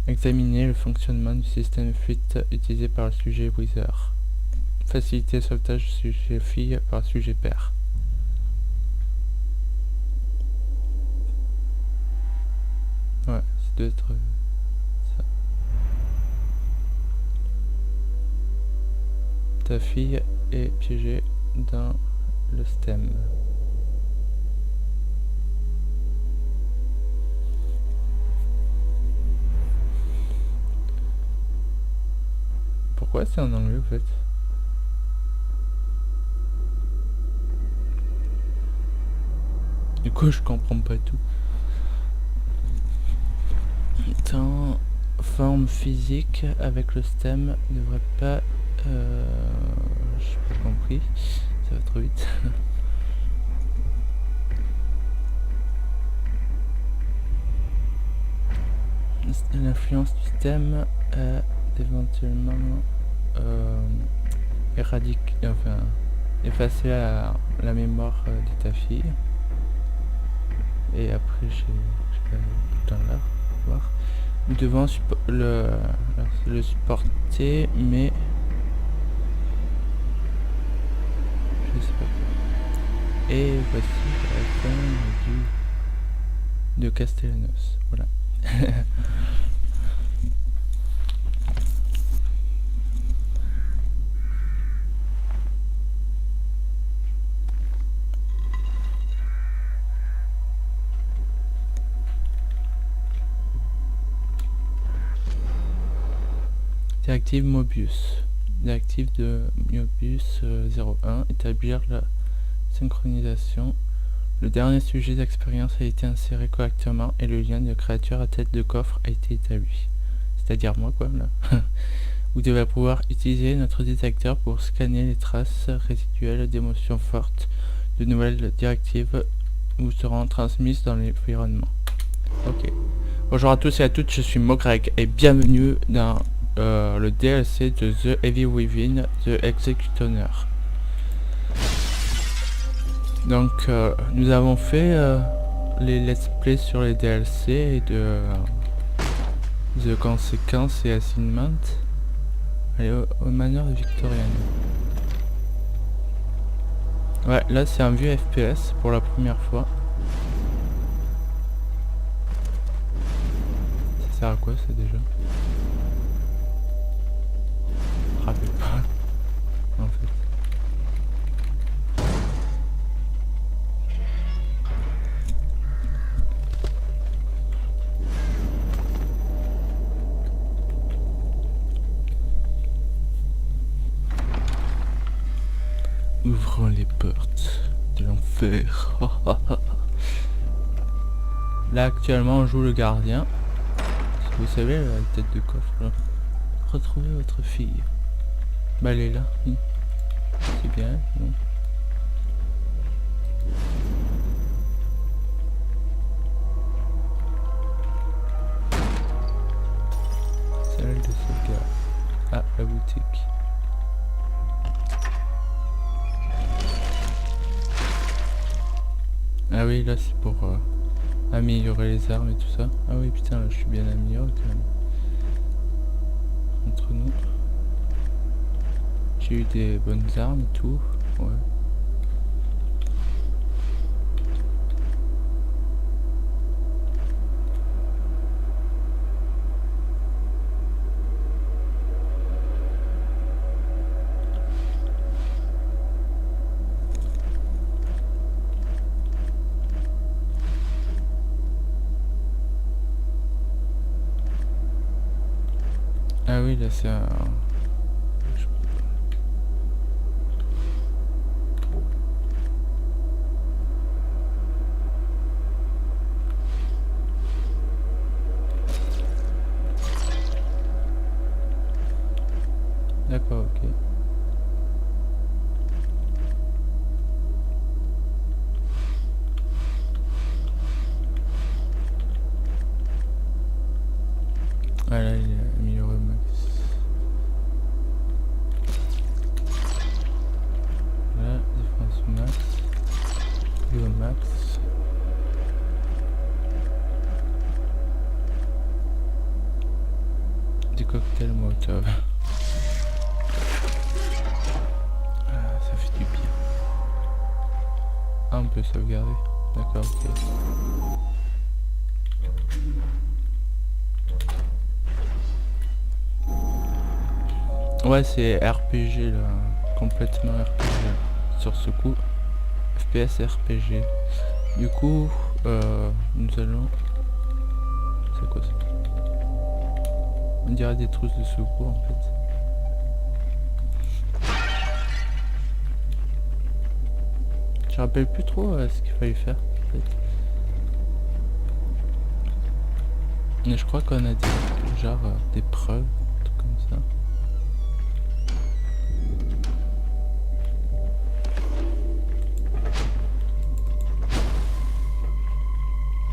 Examiner le fonctionnement du système fuite utilisé par le sujet Wizard. Faciliter le sauvetage du sujet fille par le sujet père. Ouais, ça doit être ça. Ta fille est piégée dans le stem. Pourquoi c'est en anglais en fait? Du coup je comprends pas tout. Tant forme physique avec le stem ne devrait pas... j'ai pas compris, ça va trop vite. L'influence du stem est éventuellement effacer la mémoire de ta fille. Et après j'ai pas tout le temps là, voir. Nous devons le supporter, mais je sais pas. Et voici la fin de Castellanos. Voilà. Directive Mobius. Directive de Mobius 01. Établir la synchronisation. Le dernier sujet d'expérience a été inséré correctement et le lien de créature à tête de coffre a été établi. C'est-à-dire moi quoi là. Vous devez pouvoir utiliser notre détecteur pour scanner les traces résiduelles d'émotions fortes. De nouvelles directives vous seront transmises dans l'environnement. Ok. Bonjour à tous et à toutes, je suis Mogreg et bienvenue dans le DLC de The Heavy Within, The Executioner. Donc nous avons fait les let's play sur les DLC et de conséquences et assignments. Allez, aux manières victoriennes. Ouais, là c'est un vieux FPS pour la première fois. Ça sert à quoi ça déjà? Je me rappelle pas. En fait. Ouvrons les portes de l'enfer. Là actuellement on joue le gardien. Vous savez, la tête de coffre là. Retrouvez votre fille. Bah elle est là. C'est bien, non? Salle de sauvegarde. Ah, la boutique. Ah oui, là c'est pour améliorer les armes et tout ça. Ah oui, putain, là je suis bien amélioré quand même. Entre nous. J'ai eu des bonnes armes et tout. Ouais. Ah oui, là c'est un... D'accord, ok. Ah là, il est amélioré au max. Là, défense au max. Et au max. Des cocktails Molotov. Ah, ça fait du bien. Ah, on peut sauvegarder. D'accord, ok. Ouais, c'est RPG là. Complètement RPG. Sur ce coup, FPS RPG. Du coup, nous allons... C'est quoi ça? On dirait des trousses de secours en fait. Je me rappelle plus trop ce qu'il fallait faire en fait. Mais je crois qu'on a dit genre des preuves, tout comme ça.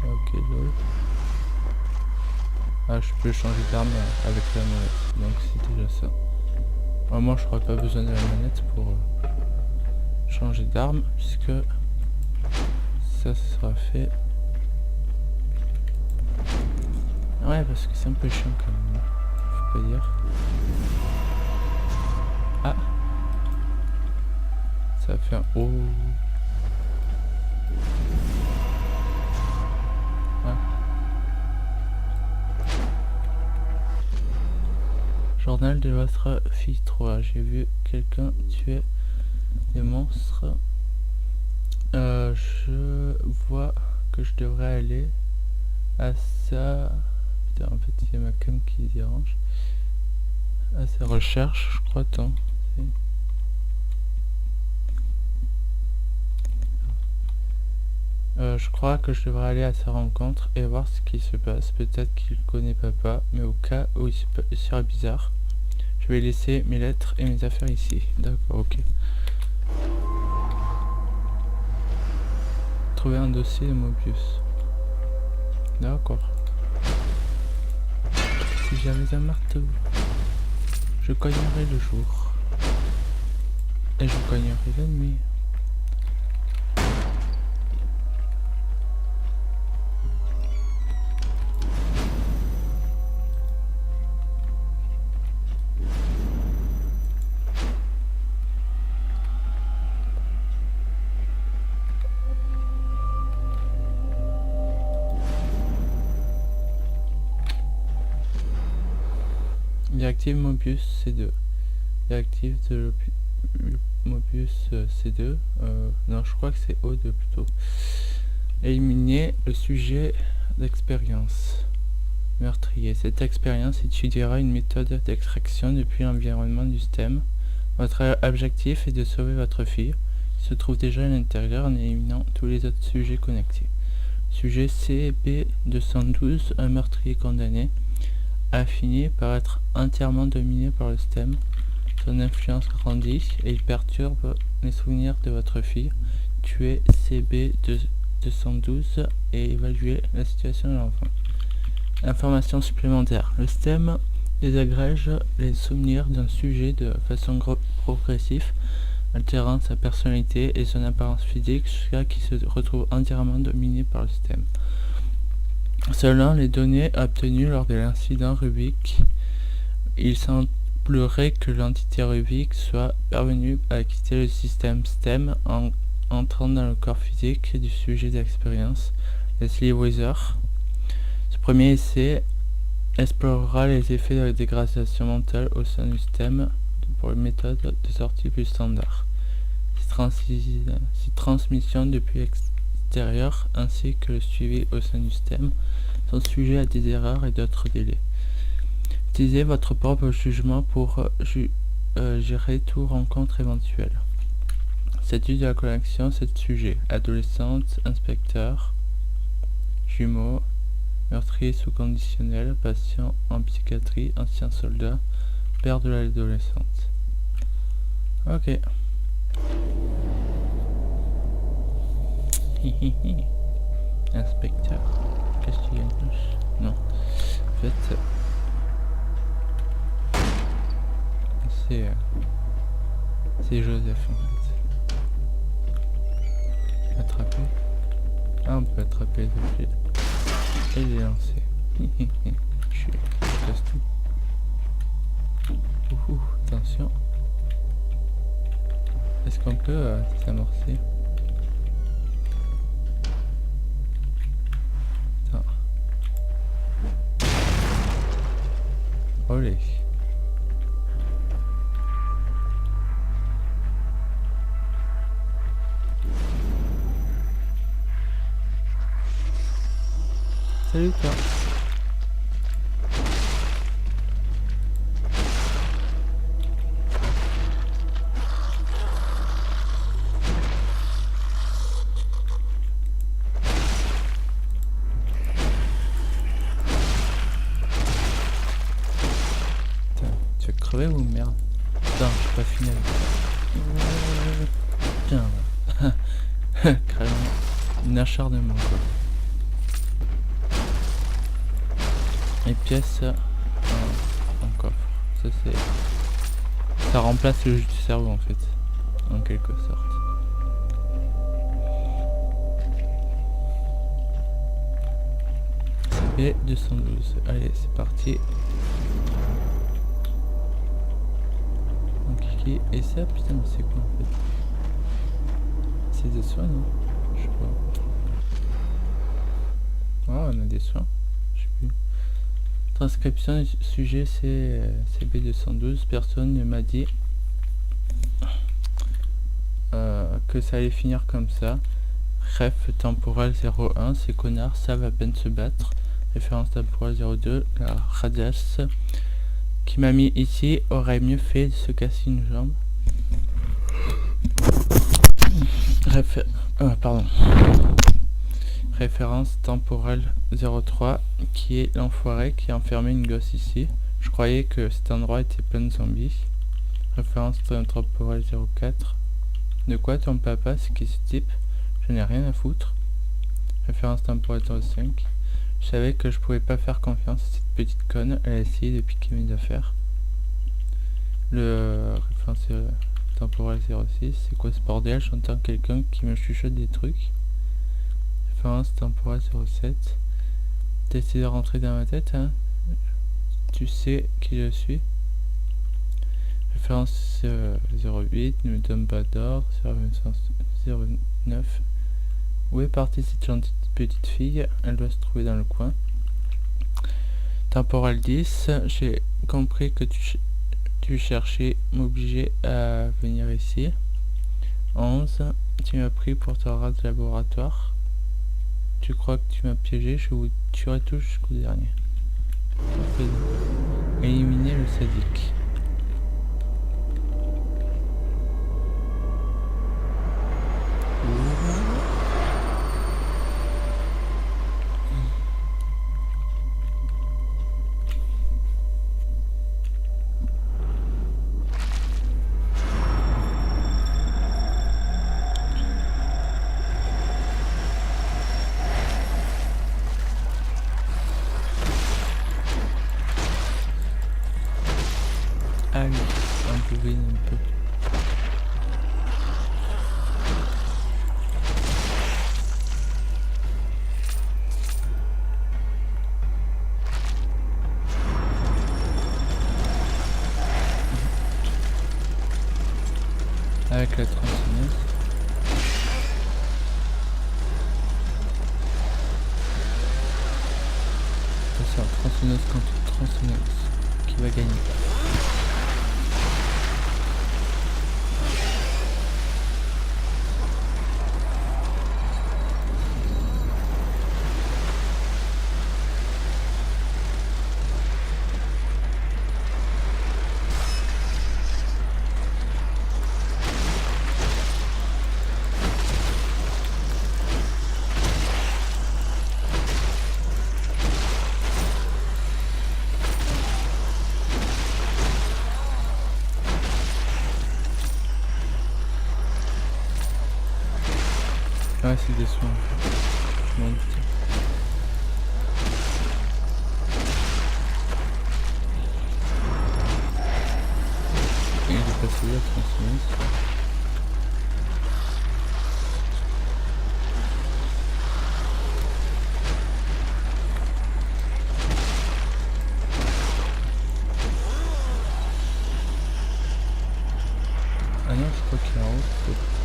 Ok, lol. Ah, je peux changer d'arme avec la manette, donc c'est déjà ça. Moi, je crois pas besoin de la manette pour changer d'arme, puisque ça sera fait. Ouais, parce que c'est un peu chiant quand même, faut pas dire. Ah, ça a fait un oh. Ah. Journal de votre fille 3. J'ai vu quelqu'un tuer des monstres. Je vois que je devrais aller à sa... Putain, en fait, c'est ma cam qui dérange. À sa recherche, je crois, tant. Je crois que je devrais aller à sa rencontre et voir ce qui se passe. Peut-être qu'il connaît papa, mais au cas où il serait bizarre, je vais laisser mes lettres et mes affaires ici. D'accord, ok. Trouver un dossier de Mobius. D'accord. Si j'avais un marteau, je cognerais le jour. Et je cognerais la nuit. Directive Mobius C2. Directive de Mobius C2. Non, je crois que c'est O2 plutôt. Éliminer le sujet d'expérience. Meurtrier. Cette expérience étudiera une méthode d'extraction depuis l'environnement du système. Votre objectif est de sauver votre fille, qui se trouve déjà à l'intérieur, en éliminant tous les autres sujets connectés. Sujet CB212, un meurtrier condamné, a fini par être entièrement dominé par le système. Son influence grandit et il perturbe les souvenirs de votre fille. Tuez CB212 et évaluez la situation de l'enfant. Information supplémentaire. Le système désagrège les souvenirs d'un sujet de façon progressive, altérant sa personnalité et son apparence physique jusqu'à qu'il se retrouve entièrement dominé par le système. Selon les données obtenues lors de l'incident Rubik, il semblerait que l'entité Rubik soit parvenue à quitter le système STEM en entrant dans le corps physique du sujet d'expérience, Leslie Weiser. Ce premier essai explorera les effets de la dégradation mentale au sein du système pour une méthode de sortie plus standard. Ces transmissions depuis l'extérieur ainsi que le suivi au sein du système sont sujets à des erreurs et d'autres délais. Utilisez votre propre jugement pour gérer toute rencontre éventuelle. Statut de la collection, 7 sujets. Adolescente, inspecteur, jumeaux, meurtrier sous conditionnel, patient en psychiatrie, ancien soldat, père de l'adolescente. Ok. Inspecteur. Qu'est-ce qu'il y a de plus? Non. En fait, c'est Joseph en fait. Attraper. Ah, on peut attraper les objets et les lancer. Je casse tout. peut désamorcer. Putain. Olé. Salut toi. Putain, tu vas crever ou merde? Putain, j'ai pas fini avec ça. Putain, carrément un acharnement quoi. Les pièces en coffre. Ça c'est. Ça remplace le jus du cerveau en fait. En quelque sorte. CB212. Allez, c'est parti. Donc et ça putain mais c'est quoi en fait? C'est des soins non? Je sais pas. Ah on a des soins. Je sais plus. Transcription du sujet c'est CB212. Personne ne m'a dit que ça allait finir comme ça. Ref temporel 01, ces connards savent à peine se battre. Référence temporelle 02, la radiace qui m'a mis ici aurait mieux fait de se casser une jambe. Pardon. Référence temporelle 03, qui est l'enfoiré qui a enfermé une gosse ici. Je croyais que cet endroit était plein de zombies. Référence temporelle 04. De quoi ton papa, c'est qui ce type? Je n'ai rien à foutre. Référence temporelle 05. Je savais que je pouvais pas faire confiance à cette petite conne. Elle a essayé de piquer mes affaires. Le référence temporelle 06. C'est quoi ce bordel? J'entends quelqu'un qui me chuchote des trucs. Référence temporelle 07. T'as essayé de rentrer dans ma tête, hein? Tu sais qui je suis. Référence 08, ne me donne pas d'ordre. 09. Où est partie cette gentille petite fille? Elle doit se trouver dans le coin. Temporal 10, j'ai compris que tu cherchais m'obliger à venir ici. 11, tu m'as pris pour ta race de laboratoire. Tu crois que tu m'as piégé? Je vous tuerai tout jusqu'au dernier. Éliminer le sadique. Ah oui, on pouvait un peu. Avec la tronçonneuse. C'est un tronçonneuse contre tronçonneuse qui va gagner. Ouais, c'est des soins. Je m'en doutais. Il est passé là, tronçonneuse. Ah non, je crois qu'il est en haut.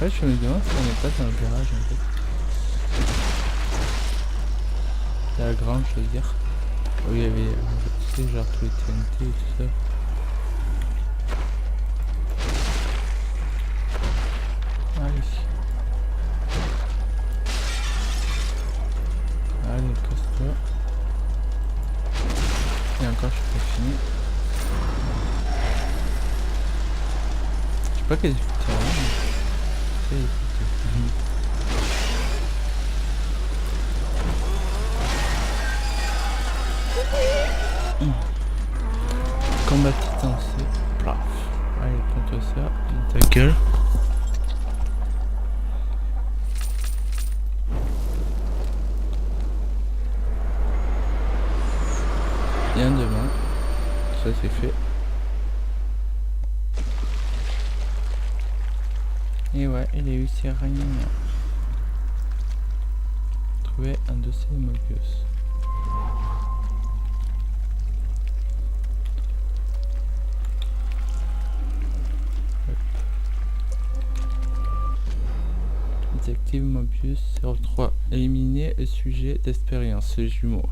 fait, je me demande si on n'est pas dans le garage en fait. La grange, je veux dire. Où il y avait, tu sais, genre tous les TNT et tout ça. Allez. Allez, casse-toi. Et encore, je suis pas fini. Je sais pas quel est le terrain, mais... c'est les Combat titan, c'est plaf. Allez, prends-toi ça, ta gueule. Bien devant. Ça c'est fait. Et ouais, il a réussi à rien. Trouver un dossier de Mobius. Détective Mobius 03. Éliminer le sujet d'expérience, le jumeau.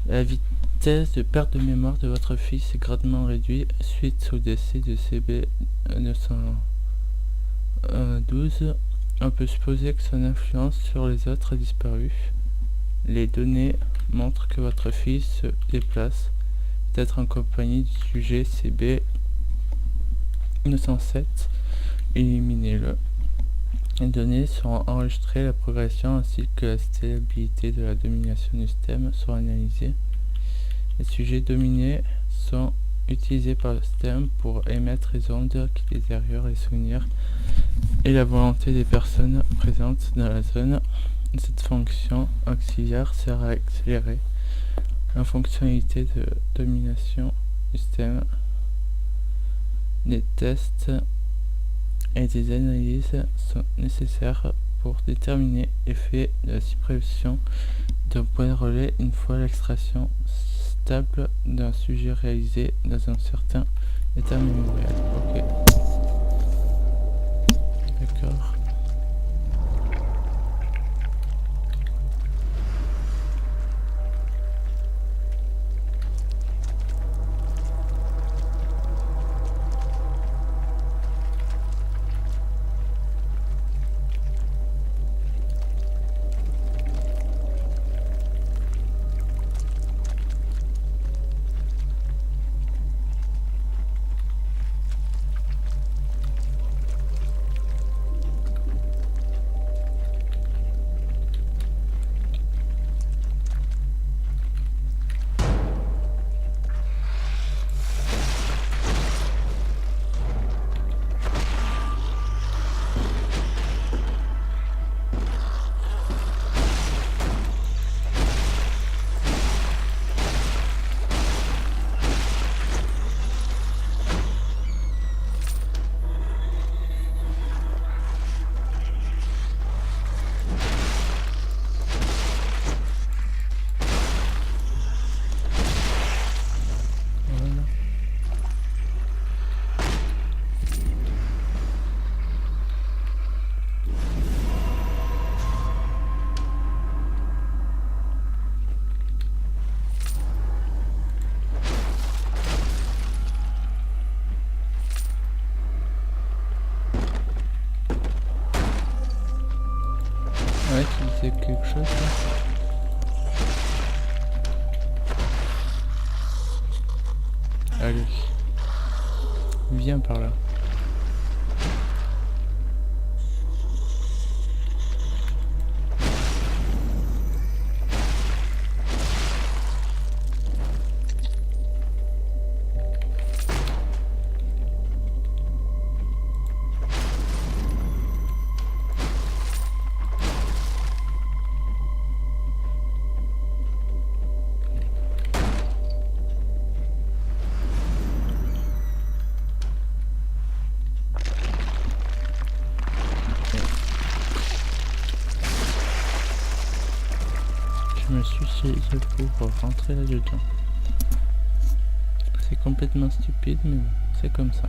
La vitesse de perte de mémoire de votre fils est grandement réduite suite au décès de CB912. On peut supposer que son influence sur les autres a disparu. Les données montrent que votre fils se déplace, peut-être en compagnie du sujet CB907. Éliminez-le. Les données seront enregistrées, la progression ainsi que la stabilité de la domination du système seront analysées. Les sujets dominés sont utilisés par le système pour émettre les ondes qui détériorent les souvenirs et la volonté des personnes présentes dans la zone. Cette fonction auxiliaire sert à accélérer la fonctionnalité de domination du système. Des tests et des analyses sont nécessaires pour déterminer l'effet de la suppression d'un point de relais une fois l'extraction stable d'un sujet réalisé dans un certain état mémoriel. Ok. D'accord. Ouais, tu disais quelque chose là. Allez. Viens par là. Je me suis suicidé pour rentrer là-dedans. C'est complètement stupide, mais bon, c'est comme ça.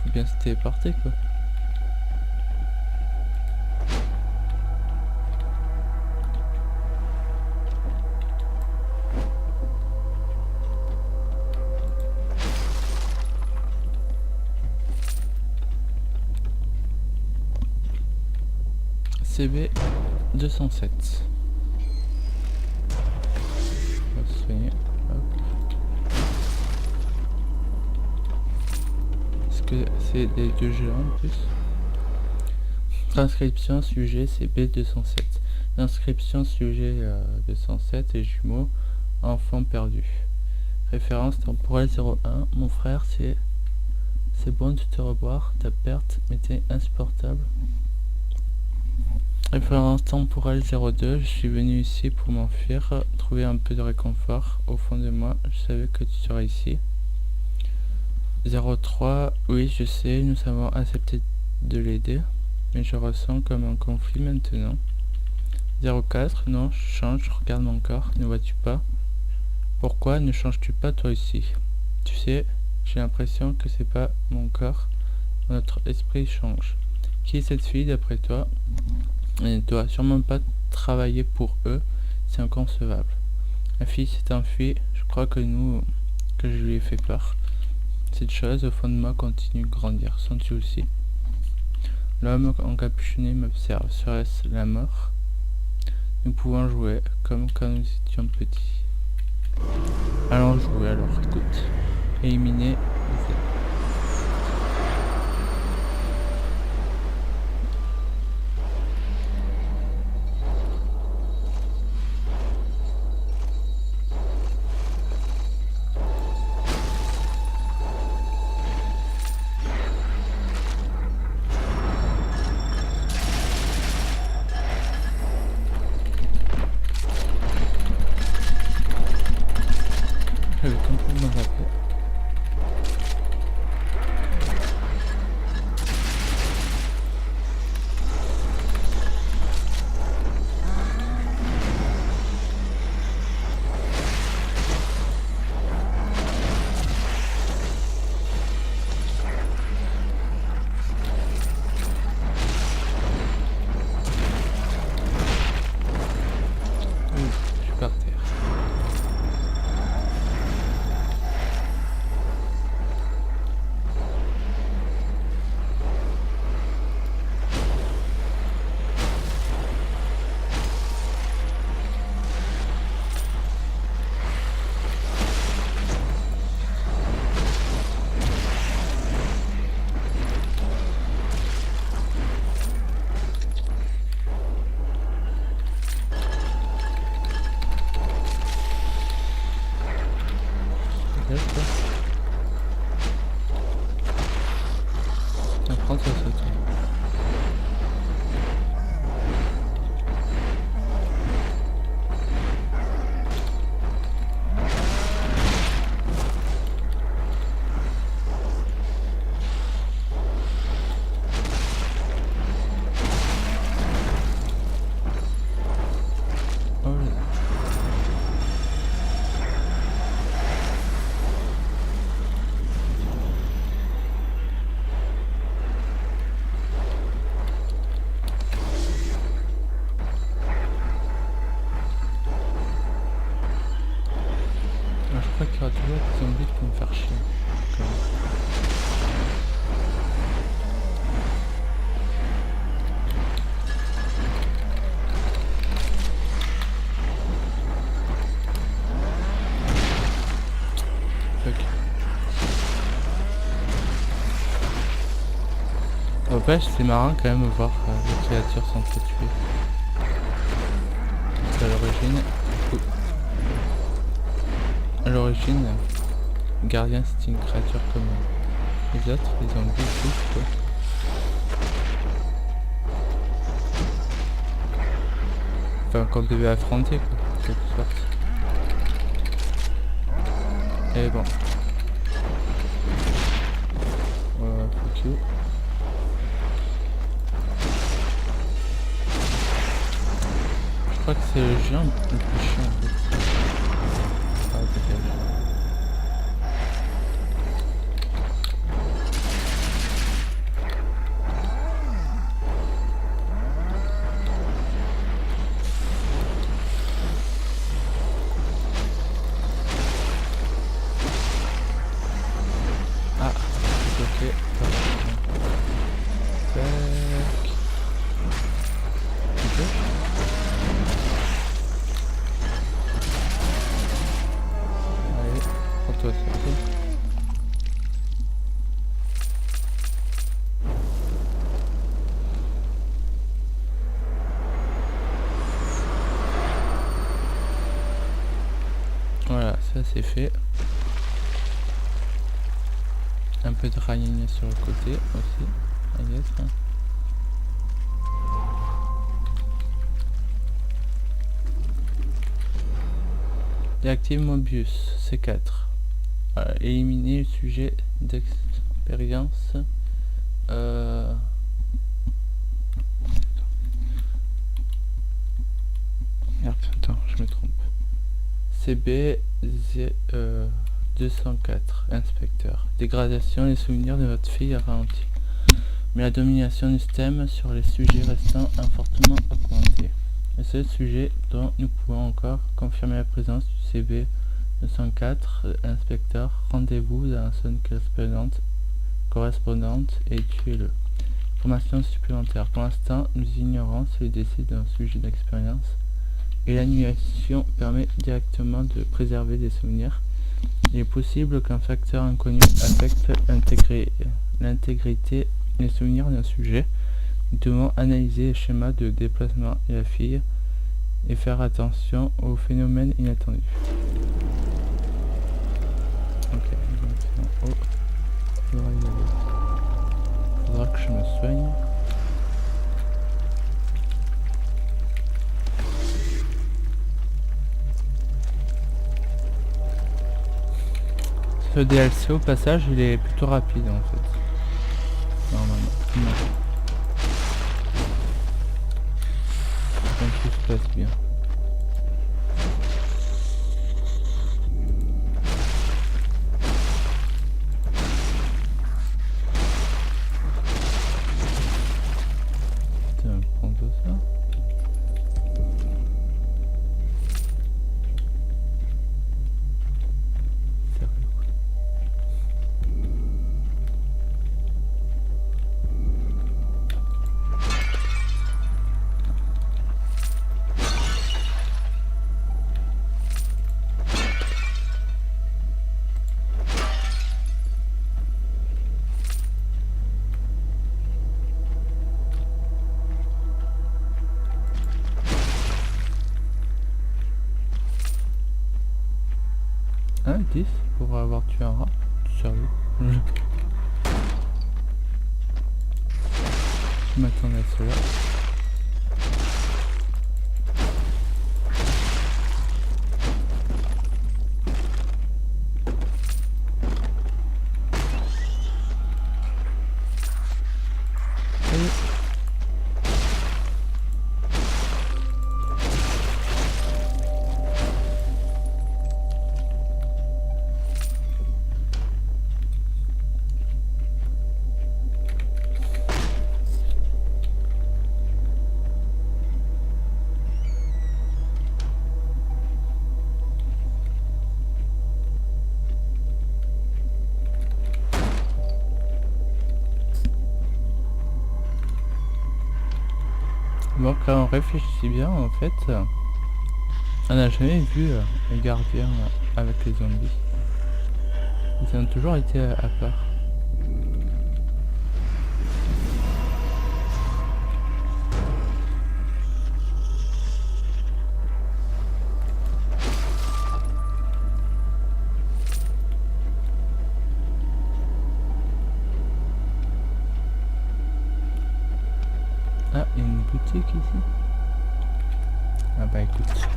Faut bien se téléporter quoi. CB 207. On va se soigner. Hop. Est-ce que c'est des deux jeux en plus? Transcription sujet c'est B207. L'inscription sujet 207 et jumeaux enfant perdu. Référence temporelle 01. Mon frère, c'est bon de te revoir. Ta perte m'était insupportable. Référence temporelle 02. Je suis venu ici pour m'enfuir, trouver un peu de réconfort. Au fond de moi, je savais que tu serais ici. 03. Oui, je sais, nous avons accepté de l'aider, mais je ressens comme un conflit maintenant. 04. Non, je change, regarde mon corps, ne vois-tu pas? Pourquoi ne changes-tu pas toi aussi? Tu sais, j'ai l'impression que c'est pas mon corps, notre esprit change. Qui est cette fille d'après toi? Elle ne doit sûrement pas travailler pour eux, c'est inconcevable. La fille s'est enfuie, je crois que je lui ai fait peur. Cette chose au fond de moi continue de grandir, sens-tu aussi? L'homme encapuchonné m'observe, serait-ce la mort? Nous pouvons jouer comme quand nous étions petits. Allons jouer alors, écoute. Éliminer les j'avais complètement zappé. Je suis par terre. Apprendre ça saute. Oh là. Je crois qu'il y aura toujours des zombies pour me faire chier. Quand même. N'empêche, c'est marrant quand même de voir les créatures s'entretuer. Parce qu'à l'origine... À l'origine, le gardien c'était une créature comme les autres, les zombies et tout, quoi. Enfin, qu'on devait affronter, quoi, en quelque sorte. Et bon. Fuck you. Je crois que c'est le géant le plus chiant en fait. Ah, peut-être. Ah, c'est ok. Tac. Ça c'est fait. Un peu de ragnagna sur le côté aussi. Déactive Mobius, C4. Éliminer le sujet d'expérience. Merde, attends, je me trompe. CB 204, inspecteur. Dégradation, les souvenirs de votre fille ralentis. Mais la domination du système sur les sujets restants a fortement augmenté. Le seul sujet dont nous pouvons encore confirmer la présence du CB 204, inspecteur, rendez-vous dans la zone correspondante et tuez-le. Information supplémentaire. Pour l'instant, nous ignorons si le décès d'un sujet d'expérience et l'annulation permet directement de préserver des souvenirs. Il est possible qu'un facteur inconnu affecte l'intégrité des souvenirs d'un sujet. Nous devons analyser les schémas de déplacement de la fille et faire attention aux phénomènes inattendus. Ok, donc c'est en haut. Faudra que je me soigne. Ce DLC au passage il est plutôt rapide en fait. Normalement. Non. Donc tout se passe bien. Putain, prends tout ça. Un 10 pour avoir tué un rat. Sérieux. Je m'attendais à cela. Bon, quand on réfléchit bien, en fait, on n'a jamais vu les gardiens avec les zombies. Ils ont toujours été à part. Ah, il y a une boutique ici. Ah bah écoute.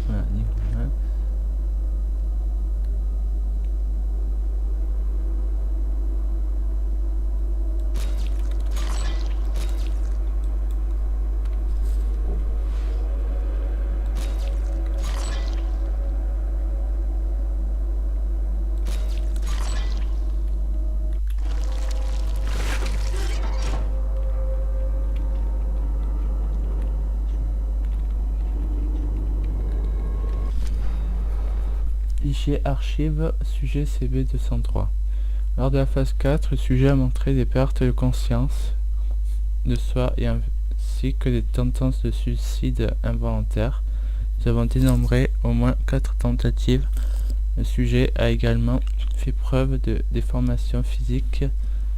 Voilà, niveau 9. Fichier archive, sujet CB203. Lors de la phase 4, le sujet a montré des pertes de conscience de soi et ainsi que des tendances de suicide involontaire. Nous avons dénombré au moins 4 tentatives Le sujet a également fait preuve de déformation physique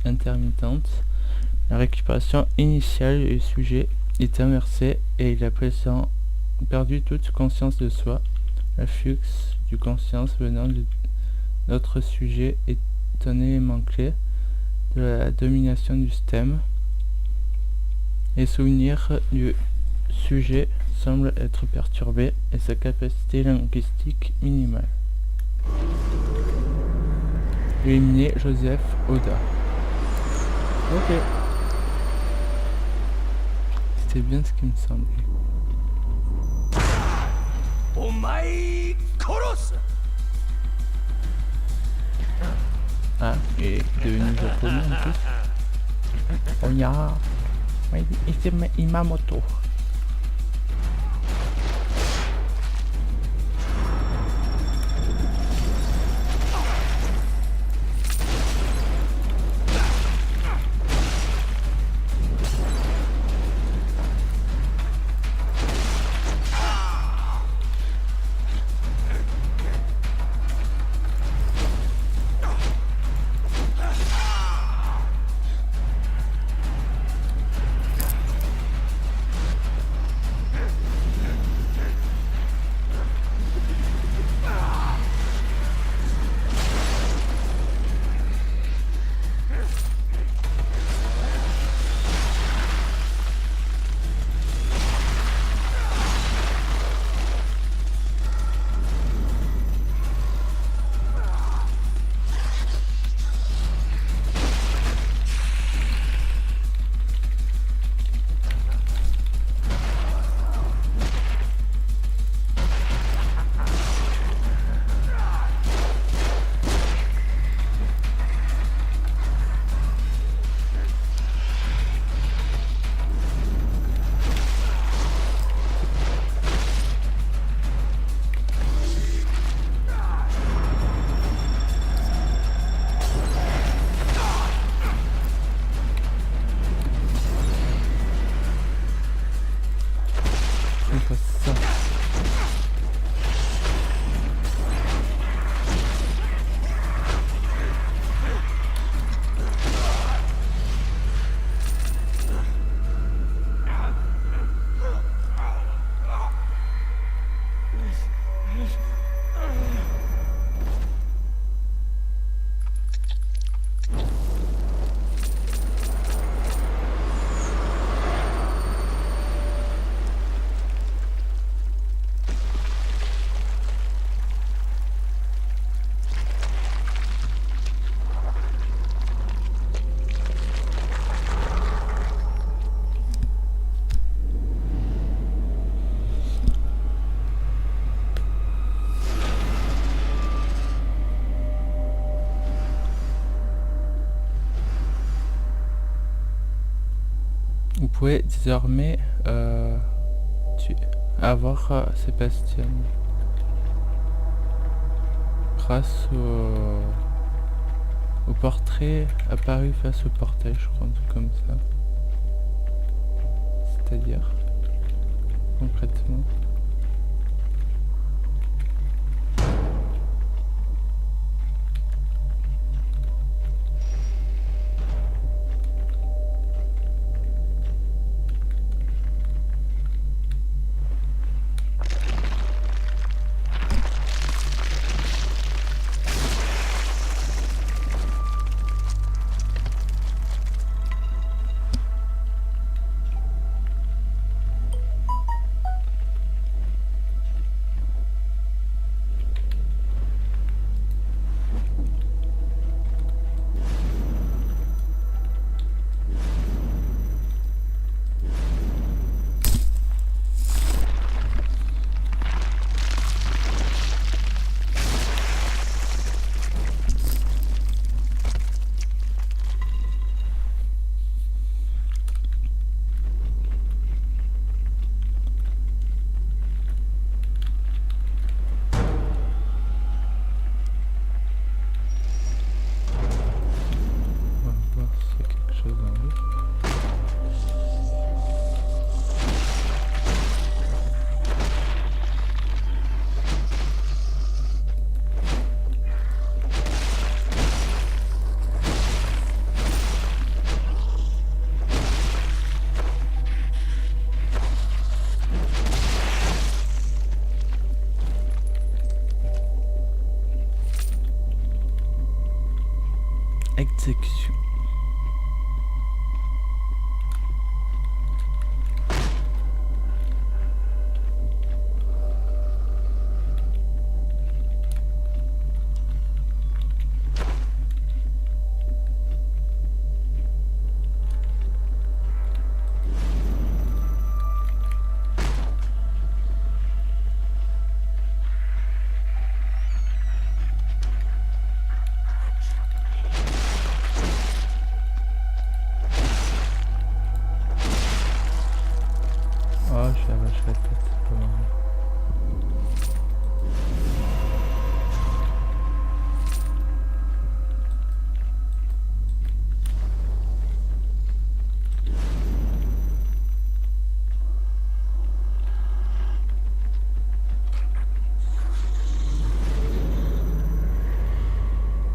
intermittente. La récupération initiale du sujet est inversée et il a perdu toute conscience de soi. L'afflux de conscience venant de notre sujet est un élément clé de la domination du système. Les souvenirs du sujet semblent être perturbés et sa capacité linguistique minimale. Éliminer Joseph Oda. Ok. C'était bien ce qui me semblait. Ah, il est devenu japonais en plus. Oya, c'est Imamoto. Ça. Vous pouvez désormais avoir Sébastien grâce au portrait apparu face au portail, je crois, un truc comme ça. C'est-à-dire, concrètement. Exécution. Oh, je la tête, pas mal.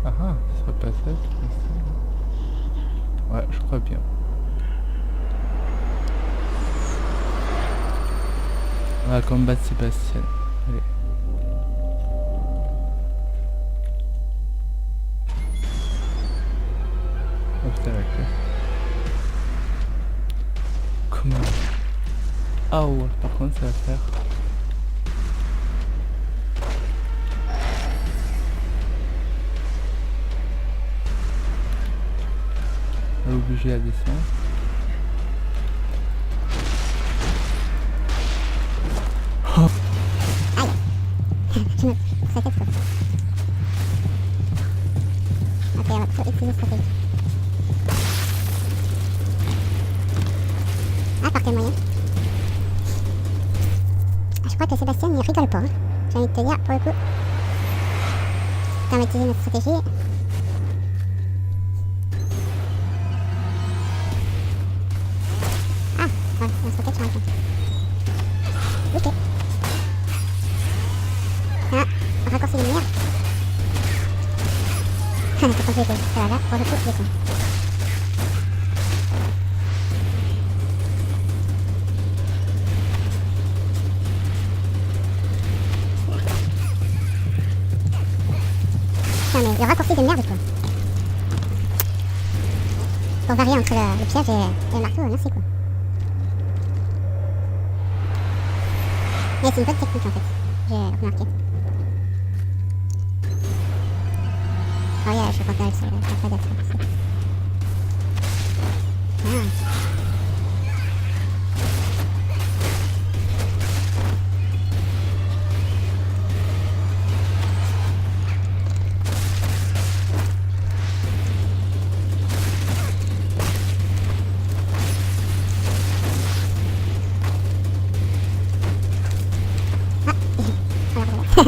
Ah ah, ce serait pas ça, ouais, je crois bien. On va combattre Sébastien. Allez. Oh putain la classe. Comment? Ah ouais, par contre ça va faire. On va obliger à descendre. Oh. Aïe. Je me... Ça tête quoi. Ok, on va plutôt utiliser stratégie. Ah, par quel moyen? Je crois que Sébastien il rigole pas. Hein. J'ai envie de te dire, pour le coup. On va utiliser notre stratégie. Ah, ouais, on se roquette sur un point. Ok. Ah, raccourci de lumière. On a tout compris, ça va là, pour le coup, il est con. Putain, mais le raccourci de merde, quoi. Pour varier entre le piège et le marteau, merci, quoi. Mais c'est une bonne technique, en fait. J'ai remarqué. Oh yeah, je suis content sur la fenêtre ici. Ah. Alors voilà.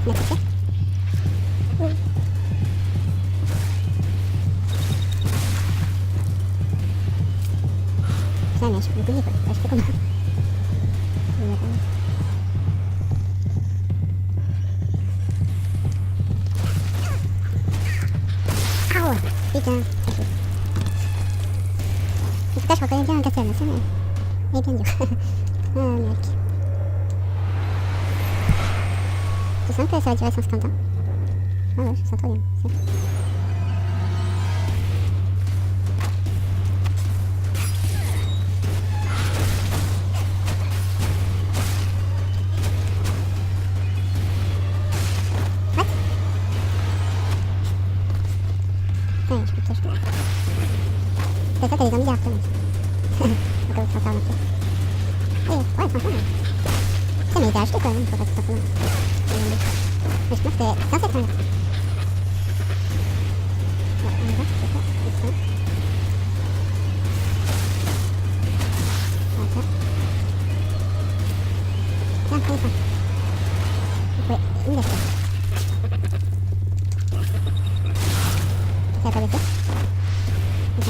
On a touché. Oui. Putain, mais je peux l'oublier quoi. Je fais comment? Ah ouais, putain, c'est chaud. En tout cas, je reconnais bien un Castle, ça, mais il est bien dur. Oh mec. Tu sens que ça va durer 150 ans? Ah ouais, je sens trop bien. What? Putain, je peux te jeter. C'est ça, t'as des zombies derrière toi, mec. Au cas où tu vas faire remarquer. Ouais, franchement. Putain, mais il t'a acheté quoi, hein, faut pas tout simplement. Mais je pense que c'est censé être un gars. Ouais, on y va, c'est ça, c'est ça. Voilà. Tiens, prends ça. Ouais, une laisse. Ça va pas baisser? Ok.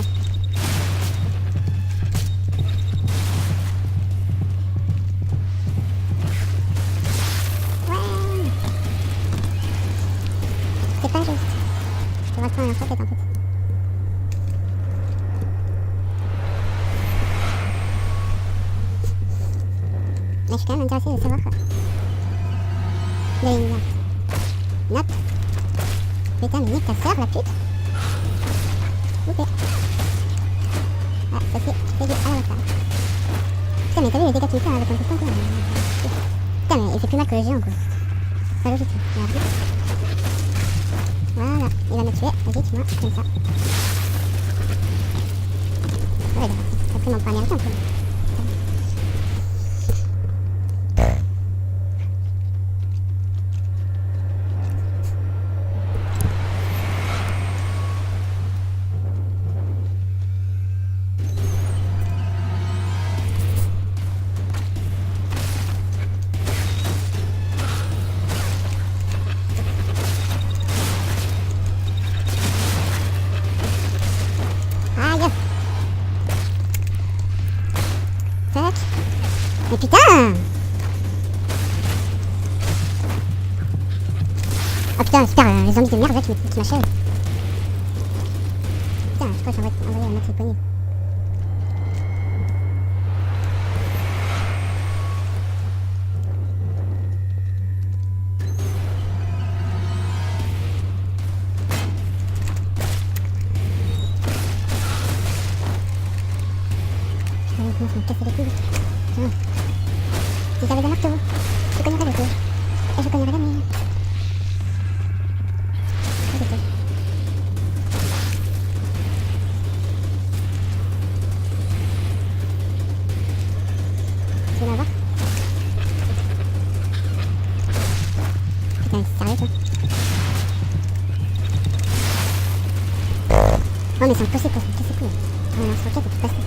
C'est pas juste. Je devrais prendre un fois tête en fait. Mais je suis quand même intéressée de savoir quoi. Il y a une note. Note. Putain, mais nique ta sœur, la pute. Ok. Ah, ça c'est fait à la hauteur. Putain, mais t'as vu les dégâts qu'il me fait avec un coup de quoi. Putain, mais il fait plus mal que le géant, quoi. C'est pas logique. Regarde. Voilà, il va me tuer. Vas-y, tue-moi, comme ça. Ouais, d'accord. T'as pris mon point américain, quoi. Aïe. Tac. Mais putain. Oh putain, super, les zombies de merde là qui m'achèvent. Putain, je crois que j'ai envoyé un mec disponible. Ça me casse les couilles. Tiens. Si j'avais des marteaux, je cognerais le feu. Et je cognerais la mienne. Tu veux m'avoir? Putain, c'est sérieux toi? Oh mais c'est impossible quoi, ça me casse les couilles. On lance roquette et tout passe.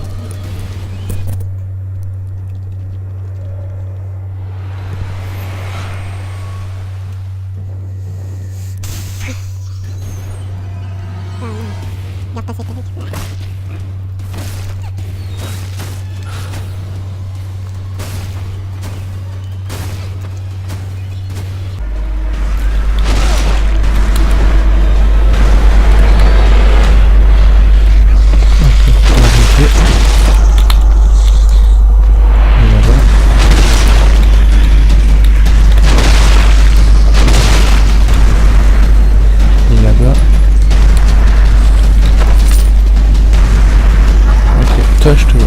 Ah non, garde pas cette avec. Toi, je te vois.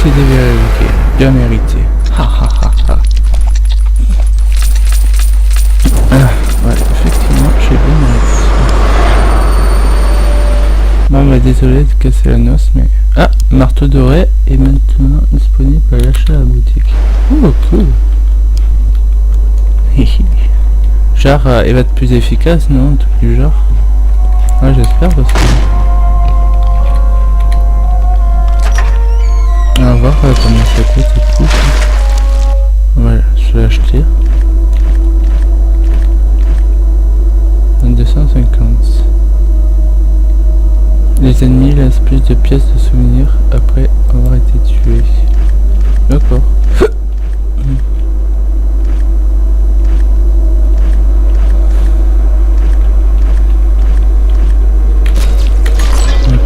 C'est bien mérité. Ha ha ha ha. Ouais, effectivement, j'ai bien mérité. Bon bah désolé de casser la noce, mais... Ah, marteau doré est maintenant disponible à l'achat à la boutique. Oh cool. Genre, il va être plus efficace, non? Un truc du genre. Ouais, j'espère parce que... On va voir comment ça coûte et tout. Voilà, je vais acheter. 250. Les ennemis laissent plus de pièces de souvenirs après avoir été tués. D'accord. Donc,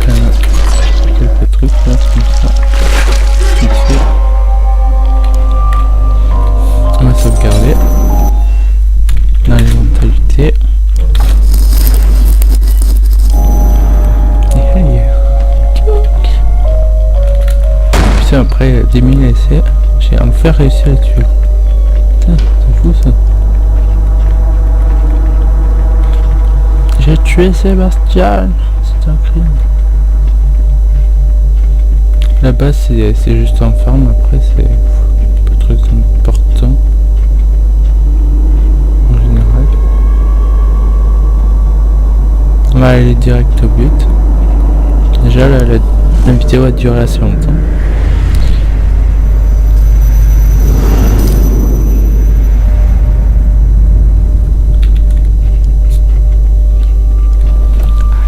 quelques trucs là comme ça. On va sauvegarder dans les mentalités. Et hey. Putain, après 10 000 essais, j'ai enfin réussi à le tuer. Putain, c'est fou ça. J'ai tué Sébastien. C'est un crime. La base c'est juste en farm, après c'est pas très important en général. On va aller direct au but. Déjà la vidéo a duré assez longtemps.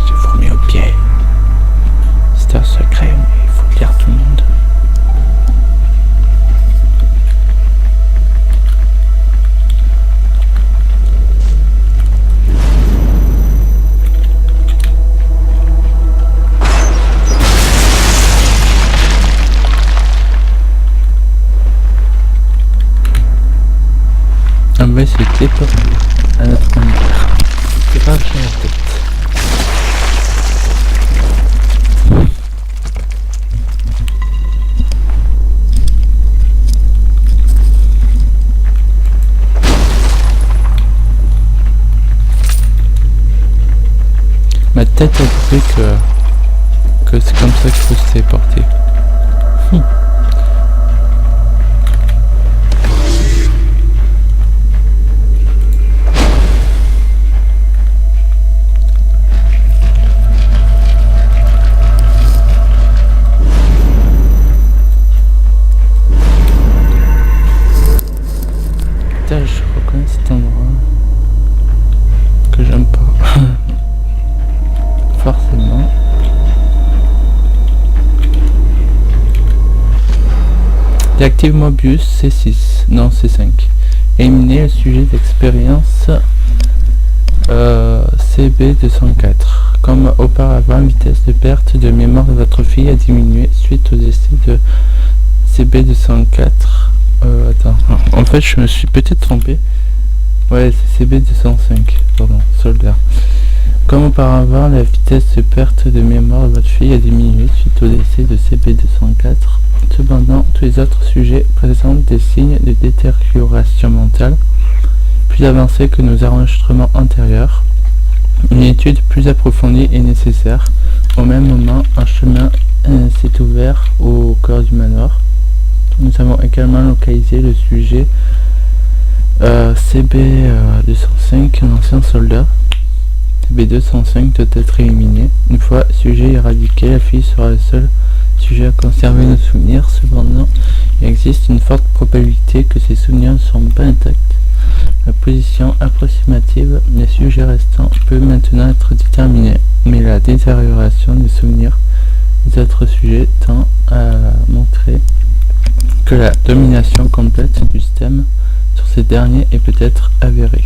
J'ai fourmi au pied. C'est un secret, mais il faut le dire à tout le monde. On va essayer de téléporter à notre manière. C'est pas sur la tête. Ma tête a cru que c'est comme ça qu'il faut se téléporter. Putain, je reconnais cet endroit que j'aime pas. Forcément. Déactive Mobius C6, non C5. Éliminer le sujet d'expérience CB204. Comme auparavant, vitesse de perte de mémoire de votre fille a diminué suite au décès de CB204. Attends, en fait je me suis peut-être trompé. Ouais, c'est CB205, pardon, soldat. Comme auparavant, la vitesse de perte de mémoire de votre fille a diminué suite au décès de CB204. Cependant, tous les autres sujets présentent des signes de détérioration mentale plus avancés que nos enregistrements antérieurs. Une étude plus approfondie est nécessaire. Au même moment, un chemin s'est ouvert au cœur du manoir. Nous avons également localisé le sujet CB205, un ancien soldat. CB205 doit être éliminé. Une fois sujet éradiqué, la fille sera le seul sujet à conserver nos souvenirs. Cependant, il existe une forte probabilité que ces souvenirs ne seront pas intacts. La position approximative des sujets restants peut maintenant être déterminée, mais la détérioration des souvenirs des autres sujets tend à montrer que la domination complète du système sur ces derniers est peut-être avérée.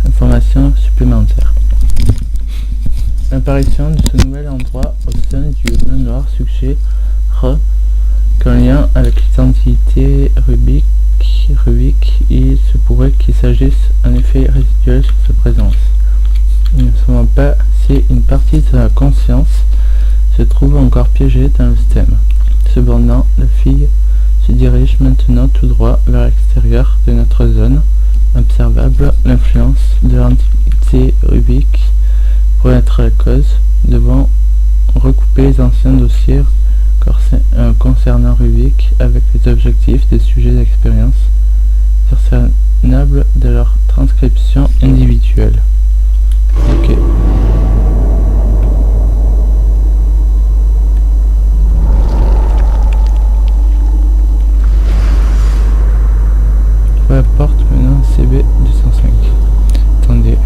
Information supplémentaire. L'apparition de ce nouvel endroit au sein du manoir suggère qu'en lien avec l'identité Rubik, il se pourrait qu'il s'agisse en effet résiduel sur sa présence. Nous ne savons pas si une partie de la conscience se trouve encore piégée dans le système. Cependant, la fille se dirige maintenant tout droit vers l'extérieur de notre zone observable. L'influence de l'entité Rubik pourrait être la cause. Nous devons recouper les anciens dossiers concernant Rubik avec les objectifs des sujets d'expérience cernables de leur transcription individuelle. Ok. La porte maintenant CB205. Attendez.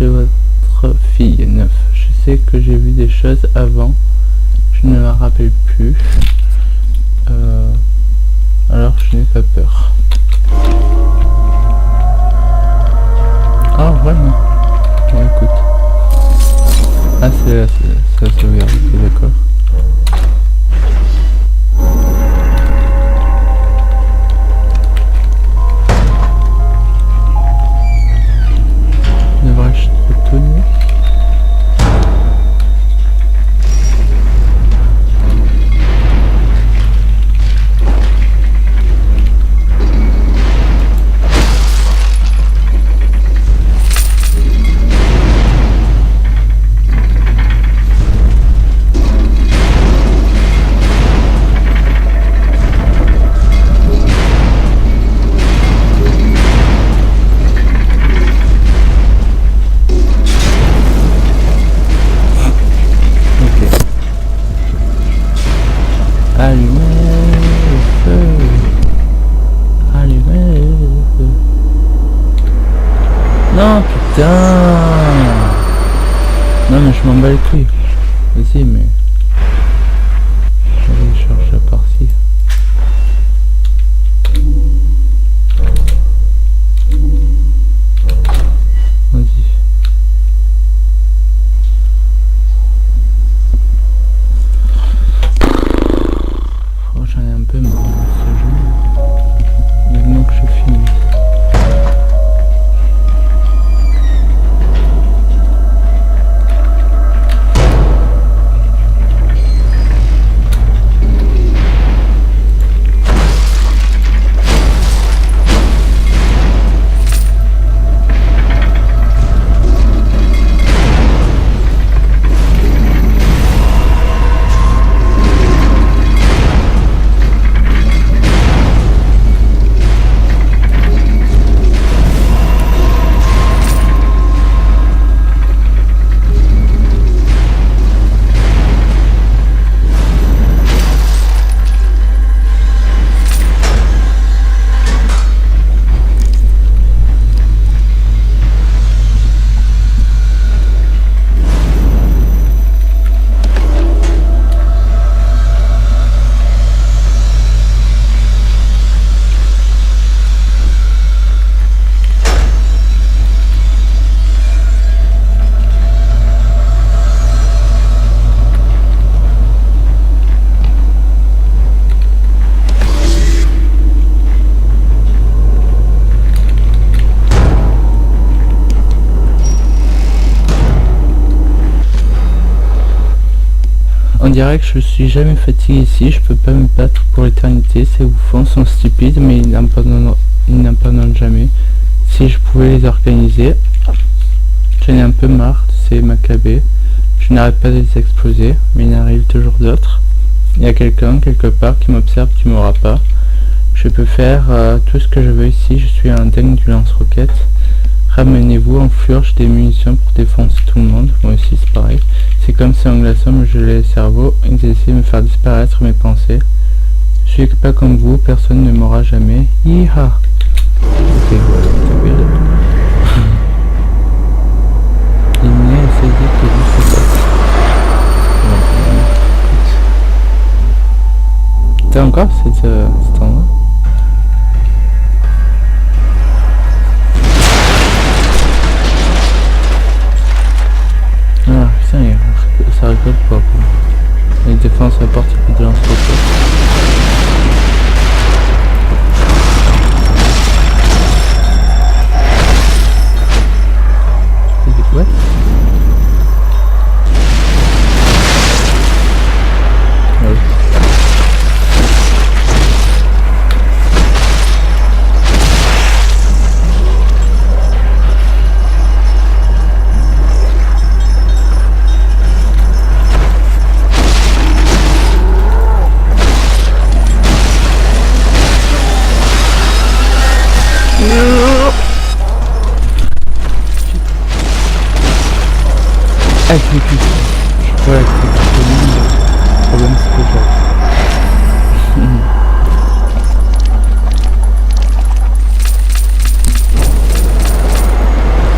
de votre fille. 9. Je sais que j'ai vu des choses avant. Je ne me rappelle plus. Alors je n'ai pas peur. Ah vraiment. Bon écoute. Ah c'est la sauvegarde, ok, d'accord. Devrais-je retourner? Non putain. Non mais je m'en bats les couilles. Vas-y mais... Allez, charge la partie. Vas-y. Oh, j'en ai un peu marre de ce jeu. Vivement que je finisse. On dirait que je suis jamais fatigué ici, je peux pas me battre pour l'éternité, ces bouffons sont stupides mais ils n'abandonnent jamais. Si je pouvais les organiser, j'en ai un peu marre de ces macabées, je n'arrête pas de les exploser, mais il en arrive toujours d'autres. Il y a quelqu'un quelque part qui m'observe, tu m'auras pas. Je peux faire tout ce que je veux ici, je suis un dingue du lance-roquette. Ramenez-vous en flurche des munitions pour défoncer tout le monde, moi aussi c'est pareil. C'est comme si en glaçant me gelait le cerveau, ils essaient de me faire disparaître mes pensées. Je suis pas comme vous, personne ne m'aura jamais. Yiha. Ok, voilà, t'as vu. Il n'est assez dit que je sais pas. T'as encore cet endroit? Ah putain, ça rigole pas. Les défenses à porte de lance-roquette. What? Exécution. Je pourrais exécuter le problème c'est que j'ai.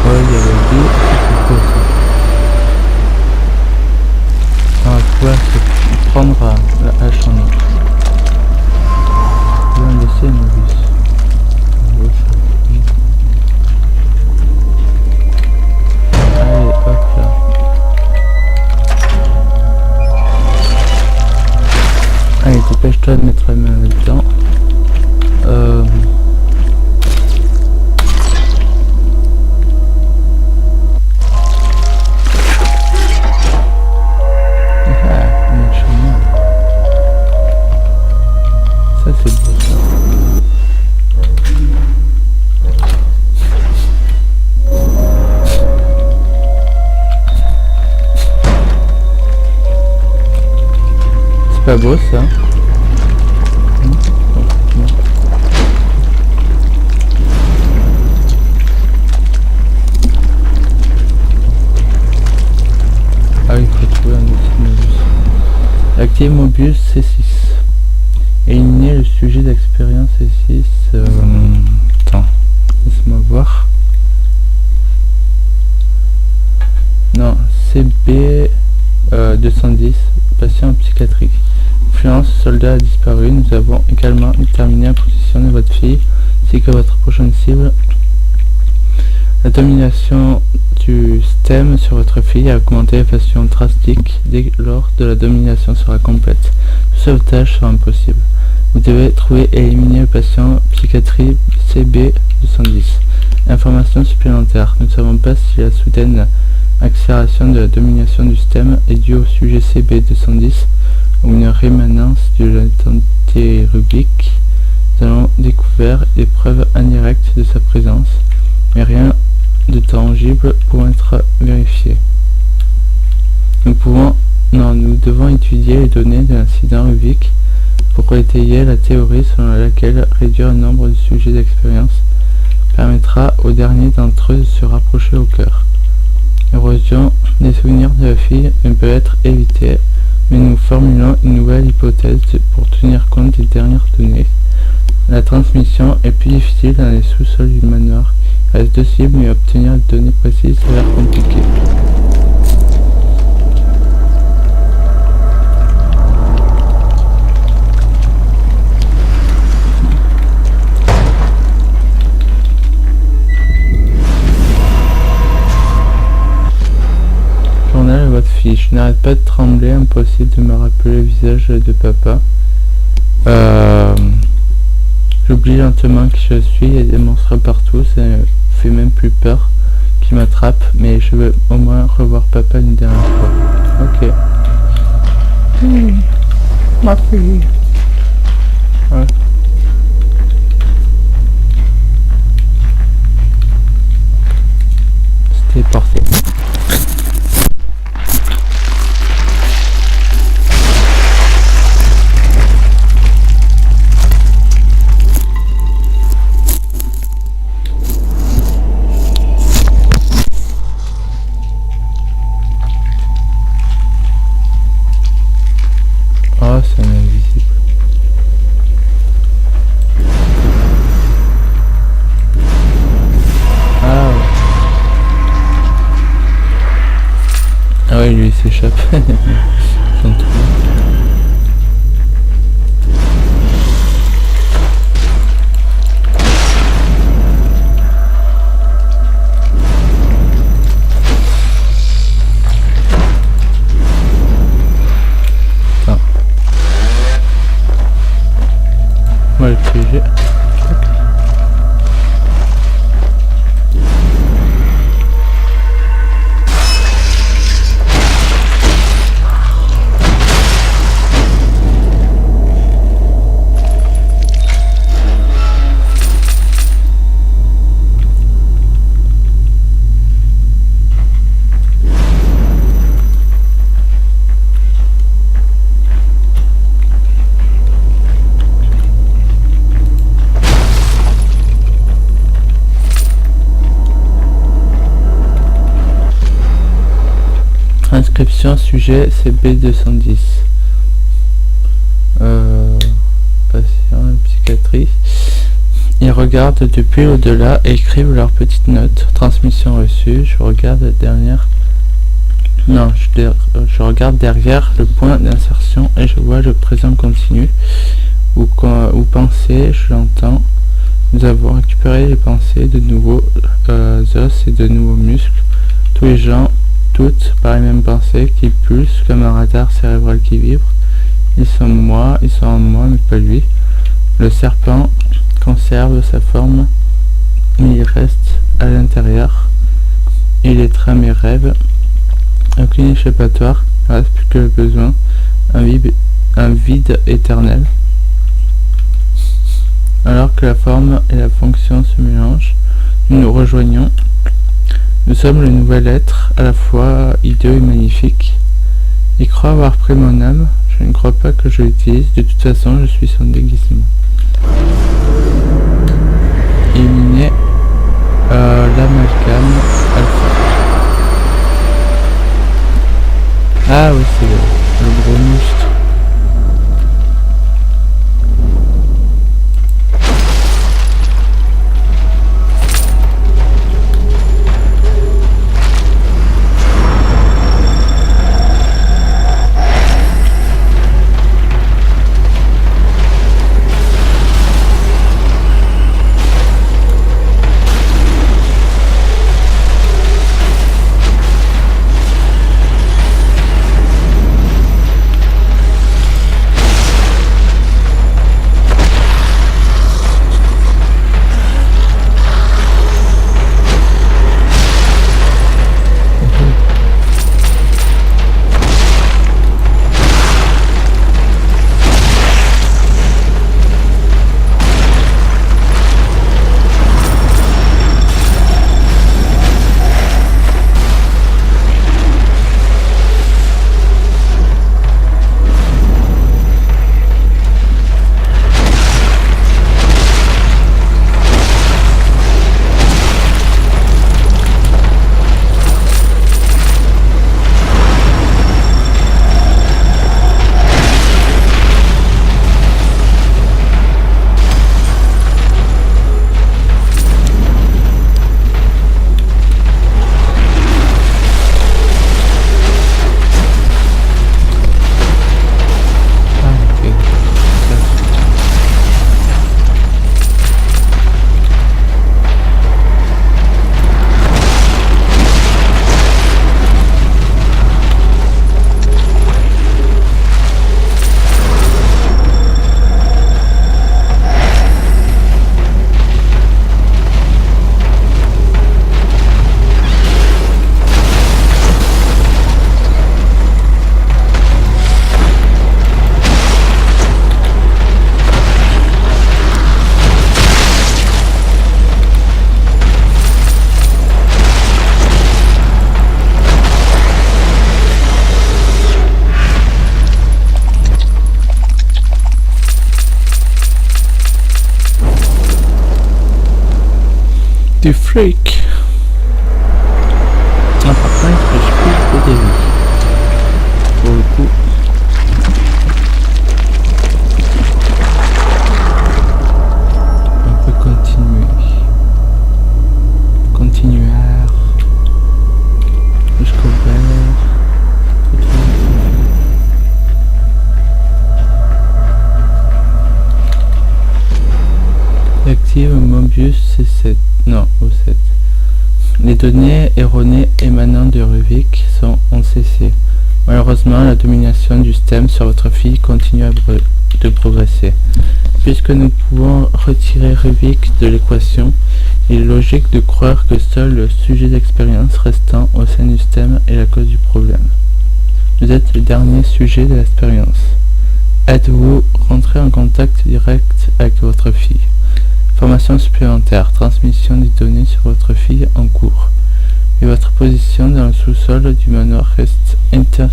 Ouais, il y avait deux. Dépêche-toi de mettre la main là-dedans. Ça c'est beau ça. C'est pas beau ça. Ah oui, il faut trouver un outil Mobius. Active Mobius C6. Éliminer le sujet d'expérience C6. Attends, laisse-moi voir. Non, CB 210, patient psychiatrique. Influence, soldat a disparu. Nous avons également déterminé la position de votre fille, ainsi que votre prochaine cible. La domination du STEM sur votre fille a augmenté de façon drastique dès lors que la domination sera complète. Tout sauvetage sera impossible. Vous devez trouver et éliminer le patient psychiatrie CB210. Information supplémentaire. Nous ne savons pas si la soudaine accélération de la domination du STEM est due au sujet CB210 ou une rémanence de l'identité rubique. Nous avons découvert des preuves indirectes de sa présence, mais rien de tangible pour être vérifié. Nous devons étudier les données de l'incident Rubik pour étayer la théorie selon laquelle réduire le nombre de sujets d'expérience permettra au dernier d'entre eux de se rapprocher au cœur. L'érosion des souvenirs de la fille ne peut être évitée, mais nous formulons une nouvelle hypothèse pour tenir compte des dernières données. La transmission est plus difficile dans les sous-sols du manoir. Il reste 2 cibles, mais obtenir des données précises s'avère compliqué. Journal de votre fille. Je n'arrête pas de trembler, impossible de me rappeler le visage de papa. J'oublie lentement qui je suis, il y a des monstres partout, ça me fait même plus peur qu'ils m'attrapent, mais je veux au moins revoir papa une dernière fois. Ok. Ma fille. Ouais. C'était parfait. Oh, c'est un invisible. Ah ouais. Ah ouais, lui il s'échappe. J'en trouve. On va le piéger. Inscription sujet CB210. Patient psychiatrie. Ils regardent depuis au-delà et écrivent leurs petites notes. Transmission reçue. Je regarde la dernière. Non, je regarde derrière le point d'insertion et je vois le présent continu. Ou pensée, je l'entends. Nous avons récupéré les pensées de nouveaux os et de nouveaux muscles. Tous les gens, toutes par les mêmes pensées qui pulsent comme un radar cérébral qui vibre. Ils sont en moi, mais pas lui. Le serpent conserve sa forme, mais il reste à l'intérieur. Il étreint mes rêves. Aucun échappatoire, il ne reste plus que le besoin. Un vide éternel. Alors que la forme et la fonction se mélangent, nous nous rejoignons. Nous sommes le nouvel être, à la fois hideux et magnifique. Il croit avoir pris mon âme, je ne crois pas que je l'utilise, de toute façon je suis son déguisement. Éliminer l'amalgame alpha. Ah oui, c'est le gros monstre. Du freak. Ah, par contre, je peux le début. Pour le coup. On peut continuer. Continuaire. Jusqu'au vert. Active Mobius C7. Non, O7. Les données erronées émanant de Ruvik ont cessé. Malheureusement, la domination du système sur votre fille continue de progresser. Puisque nous pouvons retirer Ruvik de l'équation, il est logique de croire que seul le sujet d'expérience restant au sein du système est la cause du problème. Vous êtes le dernier sujet de l'expérience. Êtes-vous rentré en contact direct avec votre fille? Information supplémentaire, transmission des données sur votre fille en cours. Et votre position dans le sous-sol du manoir reste indéterminée.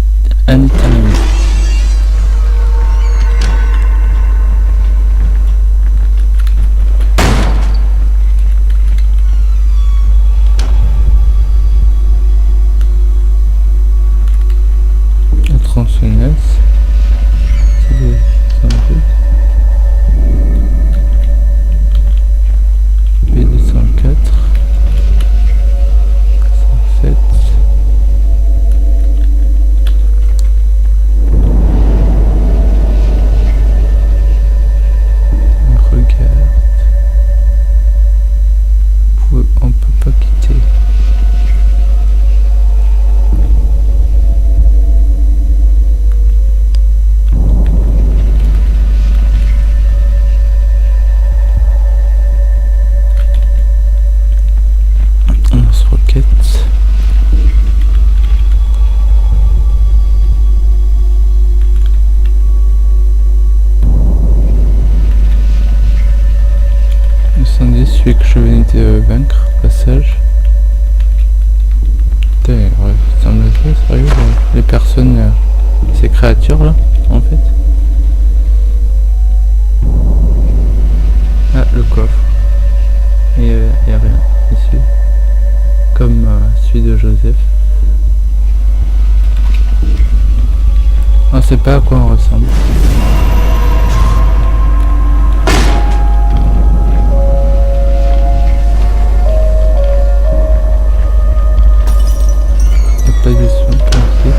La tronçonneuse, c'est des embrouilles. B204 107 celui que je venais de vaincre, passage. Putain, ouais, ça me fait sérieux, les personnes, ces créatures là, en fait. Ah, le coffre. Et y a rien ici. Comme celui de Joseph. On sait pas à quoi on ressemble. Y a pas de son ici.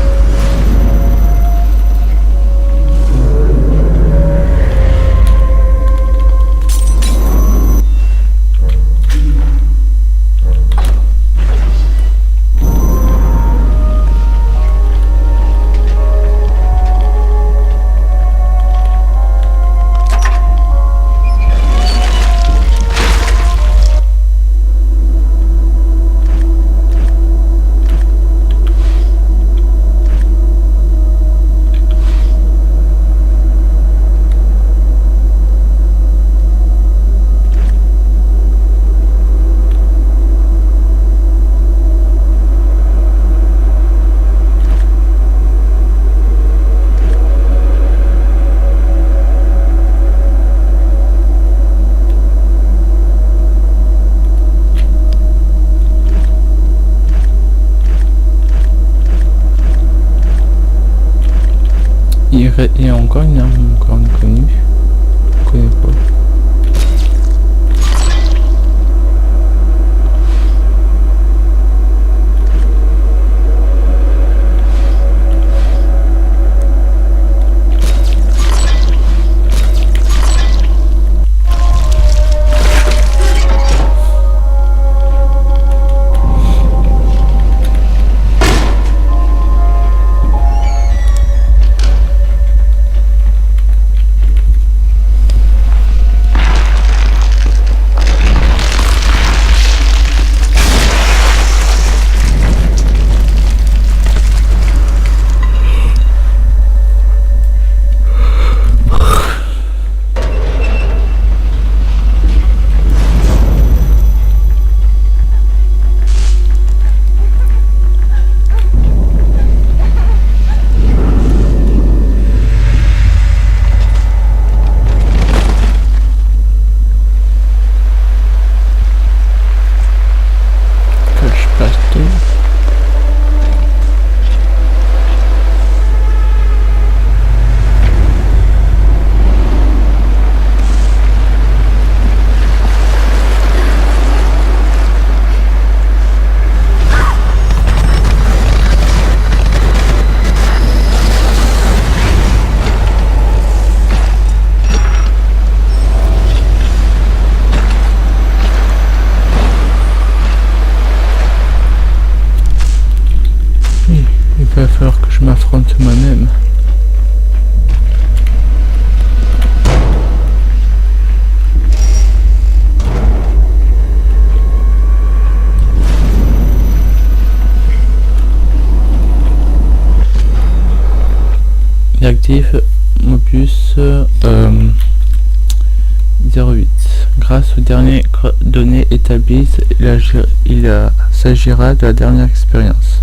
Il y a encore une arme encore inconnue. Je connais pas. Il va falloir que je m'affronte moi-même. Il active Mobius 08. Grâce aux dernières données établies, il s'agira de la dernière expérience.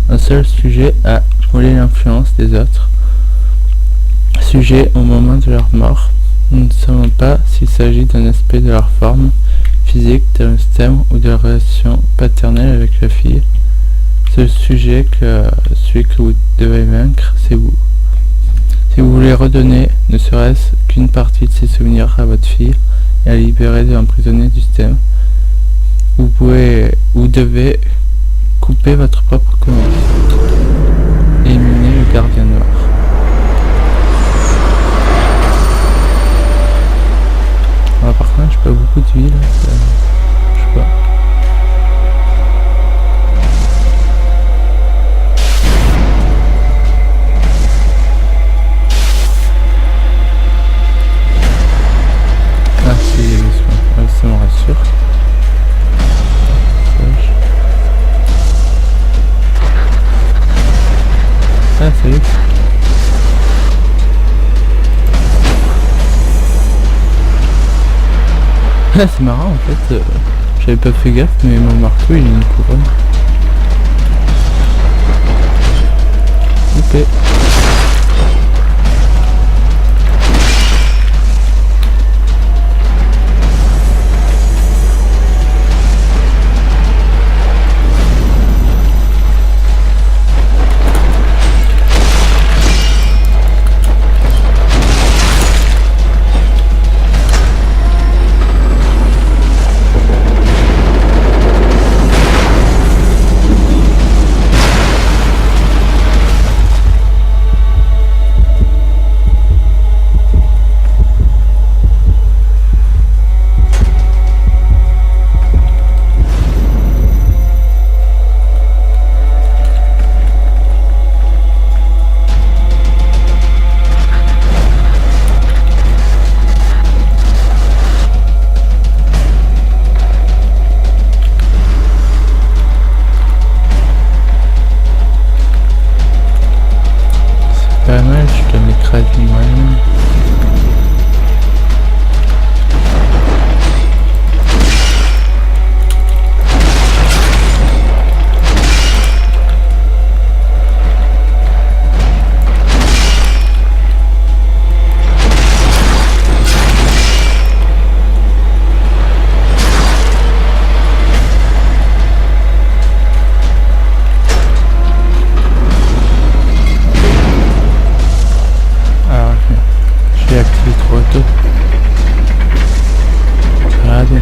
Un seul sujet a contrôlé l'influence des autres sujets au moment de leur mort. Nous ne savons pas s'il s'agit d'un aspect de leur forme physique, d'un système ou de la relation paternelle avec la fille. Ce sujet celui que vous devez vaincre, c'est vous. Si vous voulez redonner ne serait-ce qu'une partie de ses souvenirs à votre fille et la libérer de l'emprisonné du système, vous devez couper votre propre commande. Éliminer le gardien noir. Ah, par contre, j'ai pas beaucoup de vie là. Je sais pas. Ah si, il y a des soins. Ouais, ça me rassure. Ah salut. C'est marrant en fait, j'avais pas fait gaffe mais mon marteau il a une couronne. Ok. Pas mal, je dois m'écraser moi-même. J'ai activé trop tôt. Ça va bien.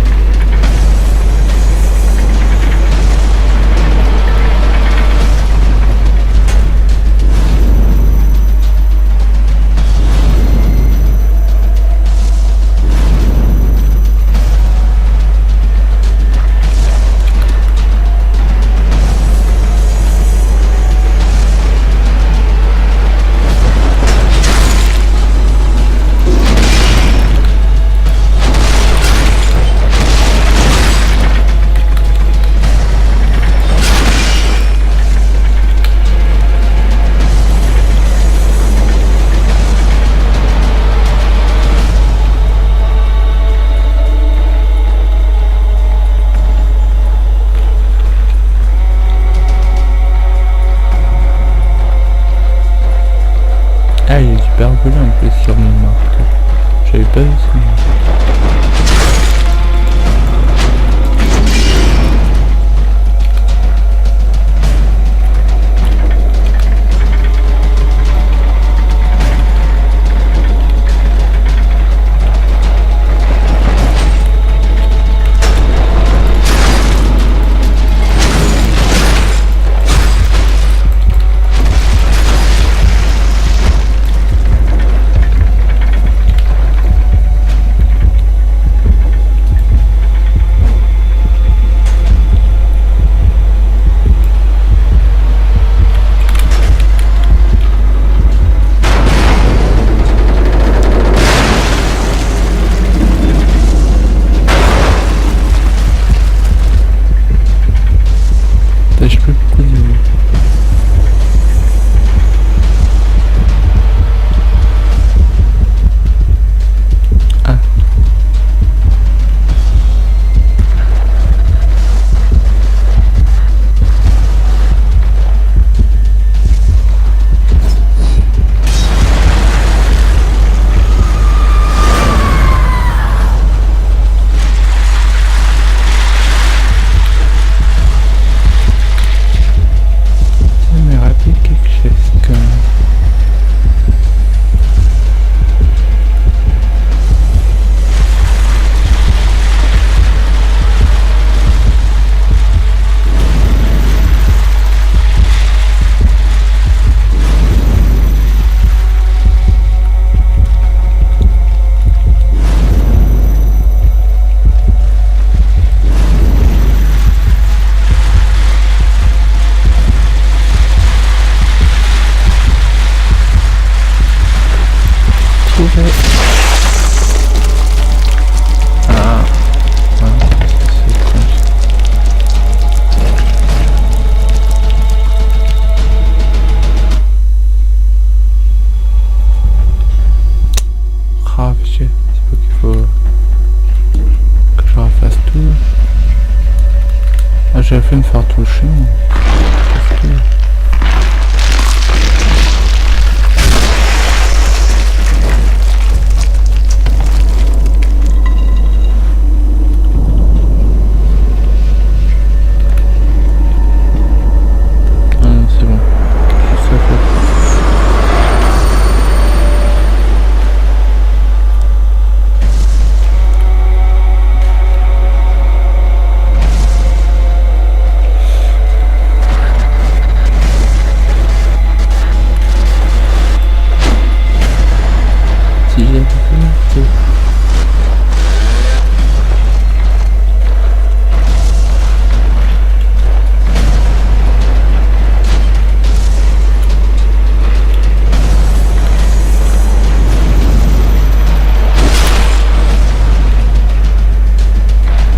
Ah, il y a du barbelé un peu sur mon marteau. J'avais pas vu ça. J'ai fait me faire toucher. Qu'est-ce que... Ah non, c'est bon. Ça fait... Si j'avais fait...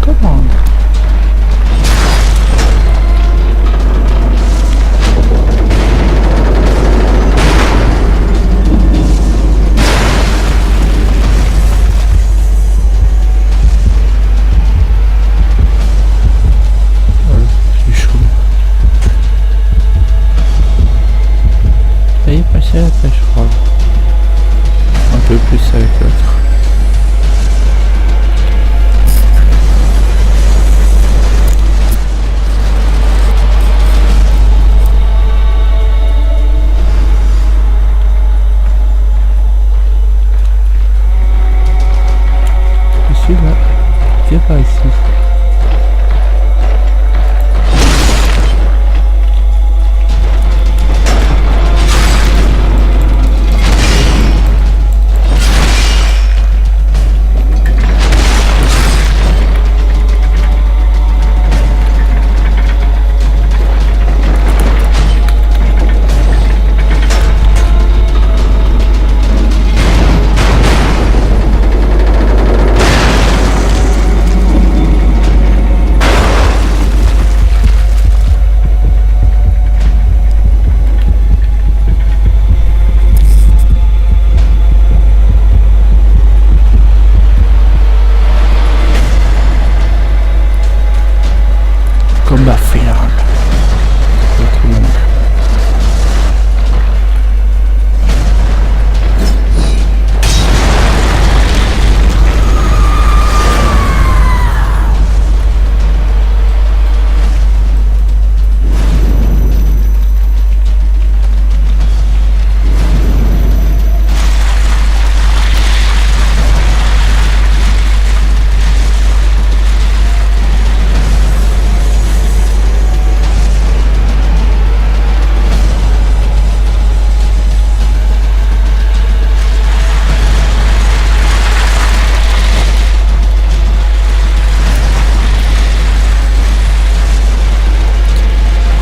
Comment? C'est chaud. Ça y est, passer à la pêche froide. Un peu plus avec l'autre. Je suis là. Viens par ici. Combat final. Tout le monde.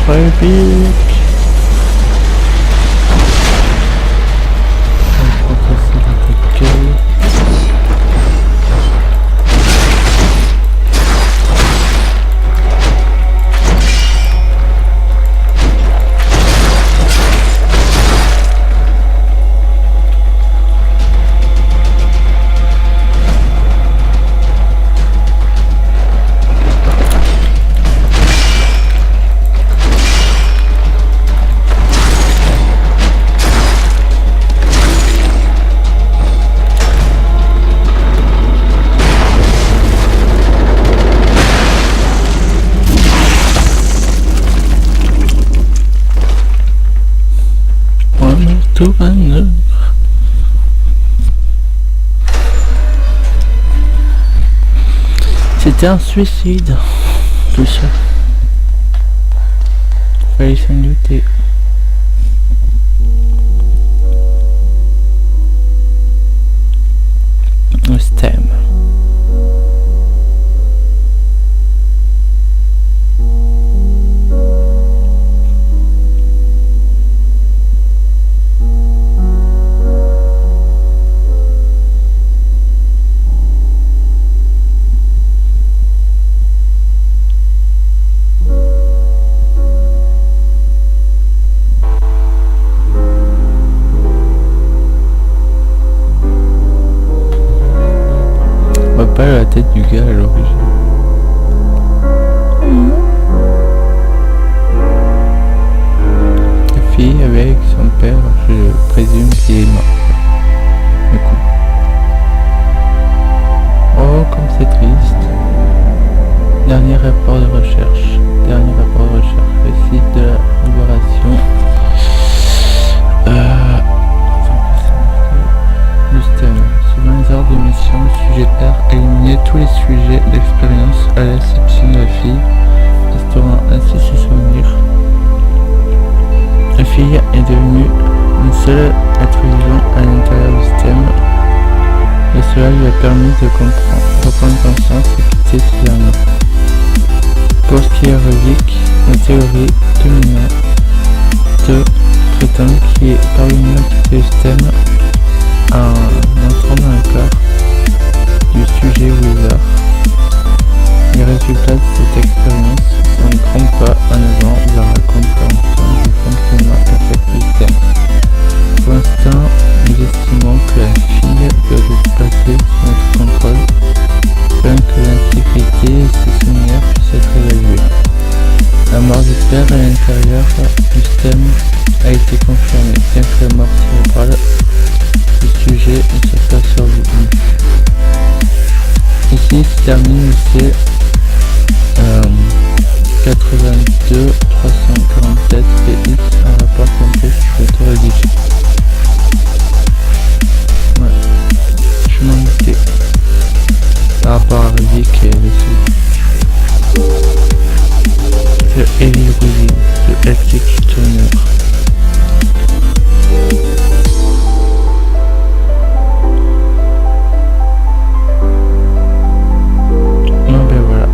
Très épique. On va passer dans lequel. Tout un heure. C'était un suicide. Tout ça. Fallait s'en douter. Le stem. On voit pas la tête du gars à l'origine. présume qu'il est mort. Du coup. Oh, comme c'est triste. Dernier rapport de recherche. Le site de la libération. Du STEM. Selon les ordres de mission, le sujettaire a éliminé tous les sujets d'expérience à l'exception de la fille, restaurant ainsi ses souvenirs. La fille est devenue le seul être vivant à l'intérieur du STEM et cela lui a permis de reprendre conscience et quitter ce dernier. Pour ce qui est Ruvik, la théorie dominante prétend qu'il est parvenu à quitter le STEM en entrant dans le corps du sujet Wheeler. Les résultats de cette expérience sont de grands pas en avant vers la compréhension du fonctionnement exact du STEM. Pour l'instant, nous estimons que la fille doit être placée sous notre contrôle afin que l'intégrité et ses souvenirs puissent être évalués. La mort du père à l'intérieur du STEM a été confirmée, bien que la mort cérébrale du sujet ne soit pas survenue. Ici se termine le C82 347 PX, un rapport complet sur l'auto-rédigé. Ouais, je m'en doutais. Par rapport à Ruvik et dessus. The Evil Within, The Executioner. Non ben voilà.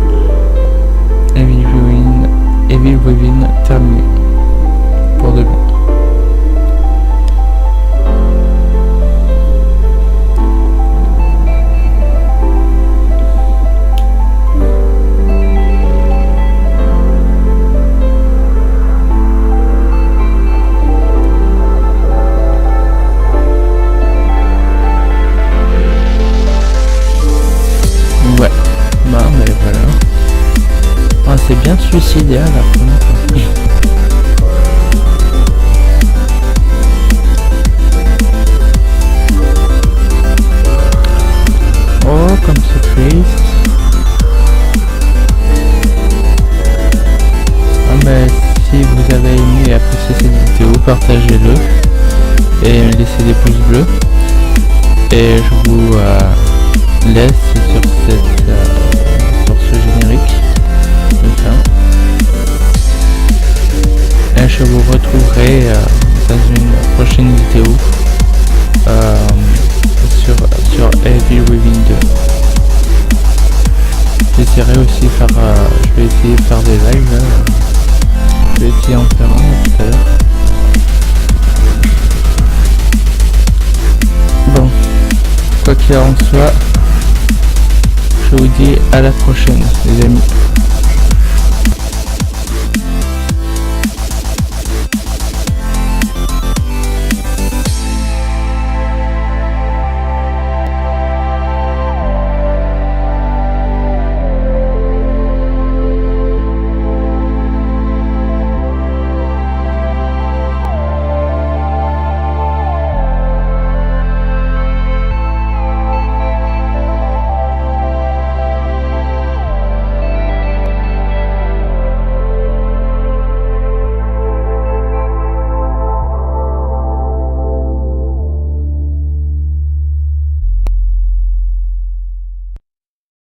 Evil Within terminé. Pour de bon. Ouais, bah mais voilà. Ah, c'est bien suicidé à la fin. Oh, comme c'est triste. Ah mais si vous avez aimé et apprécié cette vidéo, partagez-le et laissez des pouces bleus. Et je vous laisse sur ce générique de fin. Et je vous retrouverai dans une prochaine vidéo sur Evil Within 2. J'essaierai aussi je vais essayer de faire des lives. Je vais essayer en faire un tout à l'heure. Bon, quoi qu'il en soit, je vous dis à la prochaine les amis.